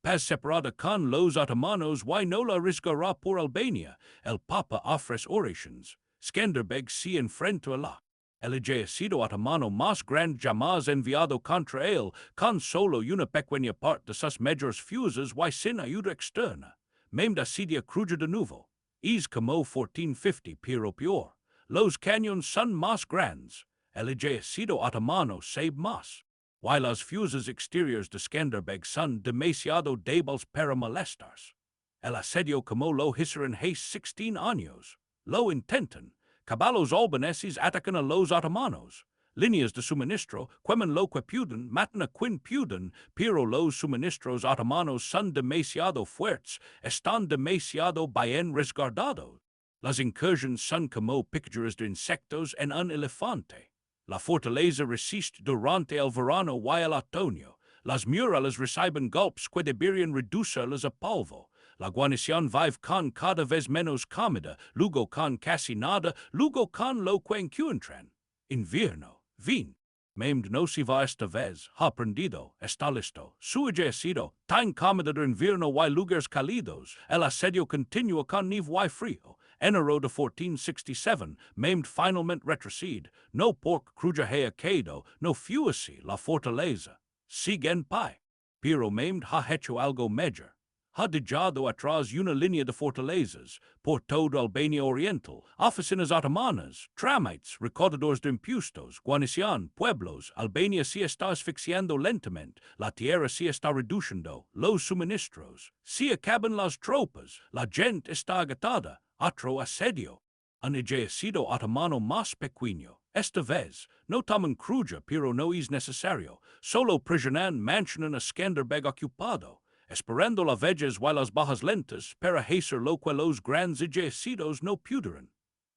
paz separada con los otomanos y no la arriesgará por Albania. El Papa ofrece oraciones. Skanderbeg se enfrenta a la el ejército otomano más grande jamás enviado contra él, con solo una pequeña parte de sus mayores fuerzas y sin ayuda externa. Mehmed asedia Kruja de nuevo. Es como 1450 pero peor. Los cañones son más grandes. El ejército otomano sabe más. Y las fuerzas exteriores de Skanderbeg son demasiado débiles para molestarse. El asedio como lo hicieron hace 16 años. Lo intentan. Caballos albaneses atacan a los otomanos. Líneas de suministro, queman lo que pueden, matan a quien pueden, pero los suministros otomanos son demasiado fuertes, están demasiado bien resguardados. Las incursiones son como picaduras de insectos en un elefante. La fortaleza resiste durante el verano y el otoño. Las murallas reciben golpes que deberían reducirlas a polvo. La guarnición vive con cada vez menos comida, luego con casi nada, luego con lo que encuentran. Invierno, vin. Mehmed no se va esta vez, ha aprendido, está listo. Su ejército, tiene comida de invierno y lugares cálidos. El asedio continúa con nieve y frío. Enero de 1467, Mehmed finalmente retrocede, no porque Kruja haya caído, no fue así la fortaleza. Sigue en pie. Pero Mehmed ha hecho algo mayor. Ha dejado atrás una línea de fortalezas por toda Albania Oriental, oficinas otomanas, trámites, recaudadores de impuestos, guarnición, pueblos. Albania se está asfixiando lentamente, la tierra se está reduciendo, los suministros, se acaban las tropas, la gente está agotada, otro asedio. Un ejército otomano más pequeño. Esta vez, no toman Kruja, pero no es necesario, solo prisionan mantienen a Skanderbeg ocupado. Esperando las vejas y las bajas lentas para hacer lo que los grandes ejércitos no pudieron.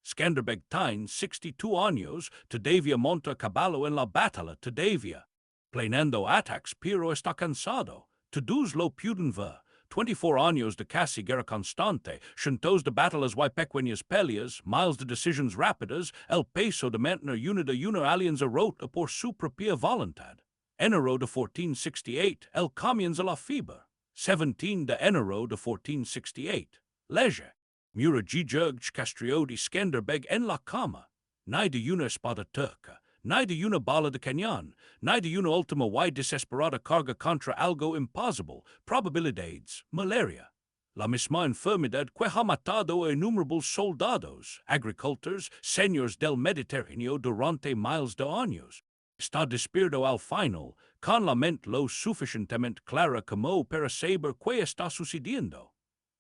Skanderbeg tiene 62 años, todavía monta caballo en la batalla, todavía. Planeando ataques, pero está cansado. Todos lo puden ver. 24 años de casi guerra constante, cientos de batallas y pequeñas peleas, miles de decisiones rápidas, el peso de mantener una alianza rota por su propia voluntad. Enero de 1468, el comienza la fiebre. 17 de enero de 1468. Lezhë. Mura George Castriotti Skanderbeg en la cama. Ni de una espada turca, ni de una bala de cañón, ni de una última y desesperada carga contra algo imposible, probabilidades, malaria. La misma enfermedad que ha matado a innumerables soldados, agricultores, señores del Mediterráneo durante miles de años. Está despierto al final, con la mente lo suficientemente clara como para saber qué está sucediendo.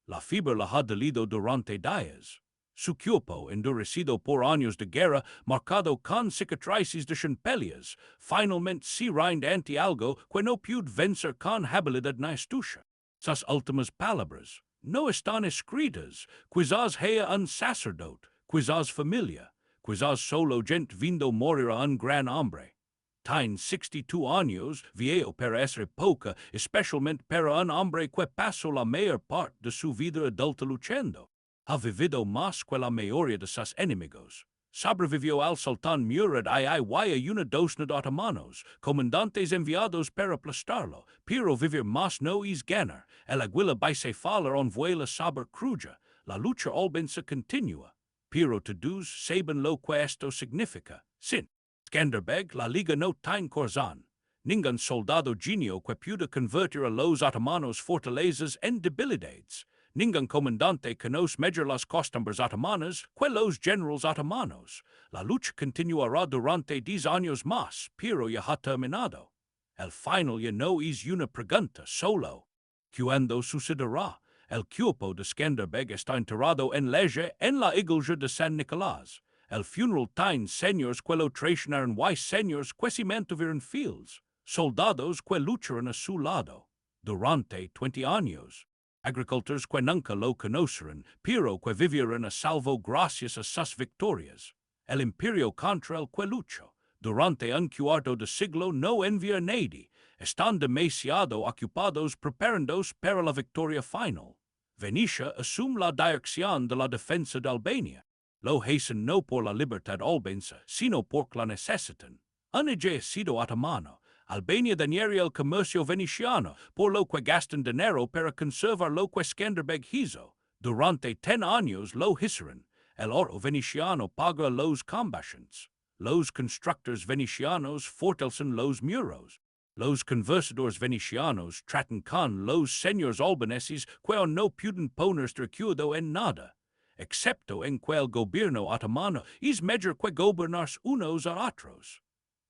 La fiebre la ha dolido durante días. Su cuerpo, endurecido por años de guerra, marcado con cicatrices de champelias, finalmente se rinde ante algo que no puede vencer con habilidad ni astucia. Sus últimas palabras no están escritas, quizás haya un sacerdote, quizás familia, quizás solo gente viendo morir a un gran hombre. Tiene 62 años, viejo para esa época, especialmente para un hombre que pasó la mayor parte de su vida adulta luchando. Ha vivido más que la mayoría de sus enemigos. Sobrevivió al Sultan Murad II y una docena de otomanos, comandantes enviados para aplastarlo, pero vivir más no es ganar. El águila bicefala envuela sobre Kruja. La lucha albanesa continúa. Pero todos saben lo que esto significa. Sin Skanderbeg, la Liga no tiene corazón. Ningún soldado genio que pueda convertir a los otomanos fortalezas en debilidades. Ningún comandante conoce mejor las costumbres otomanas que los generales otomanos. La lucha continuará durante 10 años más, pero ya ha terminado. El final ya no es una pregunta solo. ¿Cuándo sucederá? El cuerpo de Skanderbeg está enterrado en Lezhë en la iglesia de San Nicolás. El funeral tiene señores que lo traicionaron y señores que se mantuvieron fieles. Soldados que lucharon a su lado. Durante 20 años. Agricultores que nunca lo conocieron, pero que vivieron a salvo gracias a sus victorias. El imperio contra el que luchó, durante un cuarto de siglo no envía a nadie, están demasiado ocupados preparándose para la victoria final. Venecia asume la dirección de la defensa de Albania. Lo hacen no por la libertad albanesa, sino porque la necesitan. Un ejército otomano. Albania dañaría el comercio veneciano, por lo que gastan dinero para conservar lo que Skanderbeg hizo. Durante 10 años lo hicieron. El oro veneciano paga a los combatientes. Los constructores venecianos fortalecen los muros. Los conversadores venecianos tratan con los señores albaneses que no pueden ponerse de acuerdo en nada, excepto en que el gobierno otomano es mejor que gobernarse unos a otros.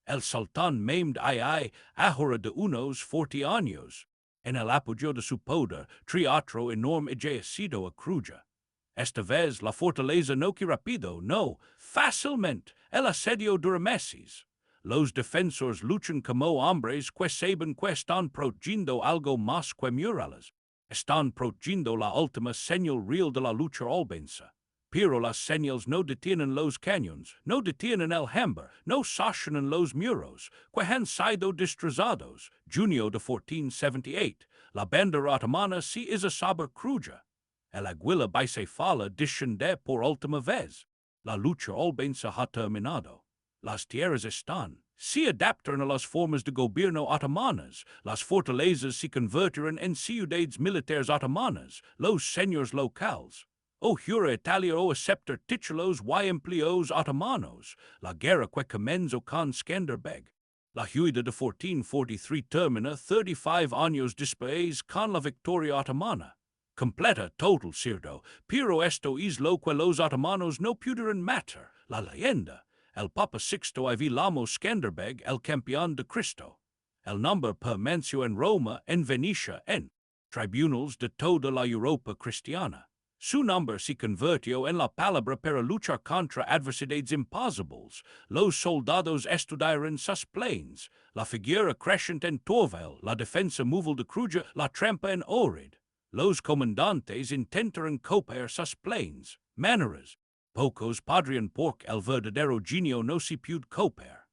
El sultán Mehmed ahora de unos 40 años. En el apoyo de su poder, otro enorme ejército a Kruja. Esta vez la fortaleza no que rápido, no, fácilmente, el asedio dura meses. Los defensores luchan como hombres que saben que están protegiendo algo más que murales. Están protegiendo la última señal real de la lucha albanesa. Pero las señales no detienen los cañones, no detienen el hambre, no sostienen los muros, que han sido destrozados. Junio de 1478, la bandera otomana se iza sobre Kruja. El águila bicefala desciende por última vez. La lucha albanesa ha terminado. Las tierras se adaptaron a las formas de gobierno otomanas. Las fortalezas se convertirán en ciudades militares otomanas. Los señores locales. O jura Italia o aceptar títulos y empleos otomanos. La guerra que comenzó con Skanderbeg. La huida de 1443 termina 35 años después con la victoria otomana. Completa total cierto, pero esto es lo que los otomanos no pudieron matar. La leyenda. El Papa Sixto IV llamó Skanderbeg el campeón de Cristo. El nombre permaneció en Roma, en Venecia, en tribunales de toda la Europa cristiana. Su nombre se convirtió en la palabra para luchar contra adversidades imposibles. Los soldados estudiaron sus planes, la figura creciente en Torvioll, la defensa móvil de Kruja, la trampa en Ohrid. Los comandantes intentaron copiar sus planes, maneras. Pocos podrían porque el verdadero genio no se puede copiar.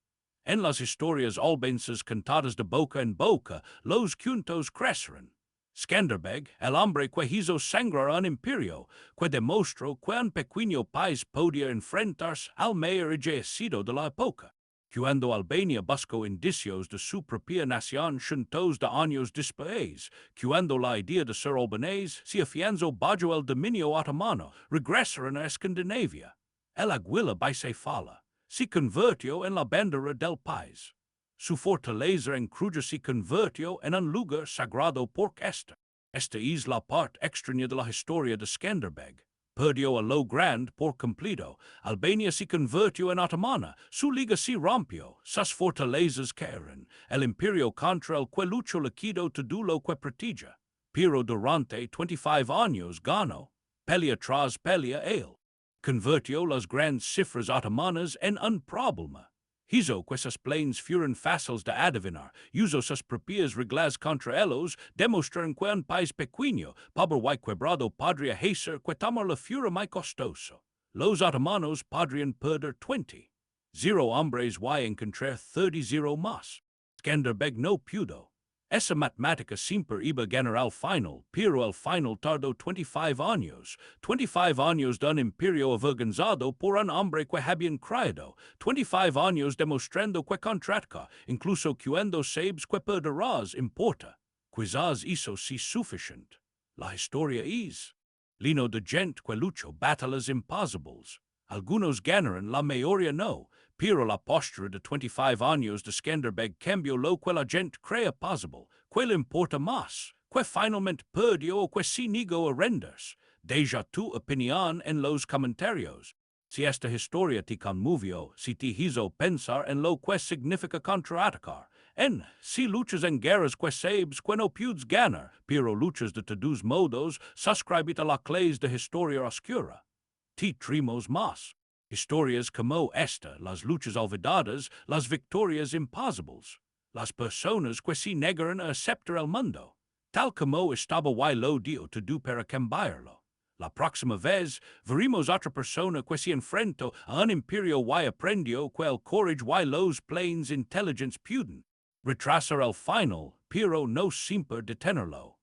En las historias albanesas contadas de boca en boca, los cuentos crecieron. Skanderbeg, el hombre que hizo sangrar un imperio, que demostró que un pequeño país podía enfrentarse al mayor ejército de la época. Cuando Albania buscó indicios de su propia nación cientos de años después, cuando la idea de ser albanés se afianzó bajo el dominio otomano, regresaron a Escandinavia. El águila bicefala. si convirtió en la bandera del país. Su fortaleza en Kruja se convirtió en un lugar sagrado porque esta es la parte extraña de la historia de Skanderbeg. Perdió a lo grande por completo. Albania se convirtió en otomana. Su liga se rompió. Sus fortalezas cayeron. El imperio contra el que luchó liquidó todo lo que pretilla. Pero durante 25 años ganó. Pelea tras pelea él convirtió las grandes cifras otomanas en un problema. Hizo que sus planes fueran fáciles de adivinar, usó sus propias reglas contra ellos, demostraron que un país pequeño, pobre y quebrado, podría hacer que tomar la fuera muy costoso. Los otomanos podrían perder 20. 0 hombres y encontrar 30 más. Skanderbeg no pudo. Esa matemática siempre iba a ganar al final, pero el final tardó 25 años. 25 años de un imperio avergonzado por un hombre que habían creado. 25 años demostrando que contratca, incluso cuando sabes que perderás importa. Quizás eso sí suficiente. La historia es lino de gente que luchó batallas imposibles. Algunos ganaron, la mayoría no. Pero la postura de 25 años de Skanderbeg cambió lo que la gente crea posible, que le importa más, que finalmente perdió o que se negó a rendirse. Deja tu opinión en los comentarios. Si esta historia te conmovió, si te hizo pensar en lo que significa contraatacar, si luchas en guerras que sabes que no puedes ganar, pero luchas de todos modos, suscríbete a la clase de historia oscura. Te trimos más. Historias como esta, las luchas olvidadas, las victorias imposibles, las personas que se negaron a aceptar el mundo, tal como estaba y lo dio todo para cambiarlo. La próxima vez veremos otra persona que se enfrentó a un imperio y aprendió que el courage y los planes intelligence puden retrasar el final, pero no siempre detenerlo.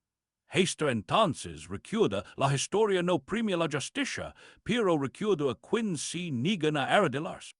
Esta entonces recuerda la historia no premia la justicia, pero recuerda a quien se niegan a arreglarse.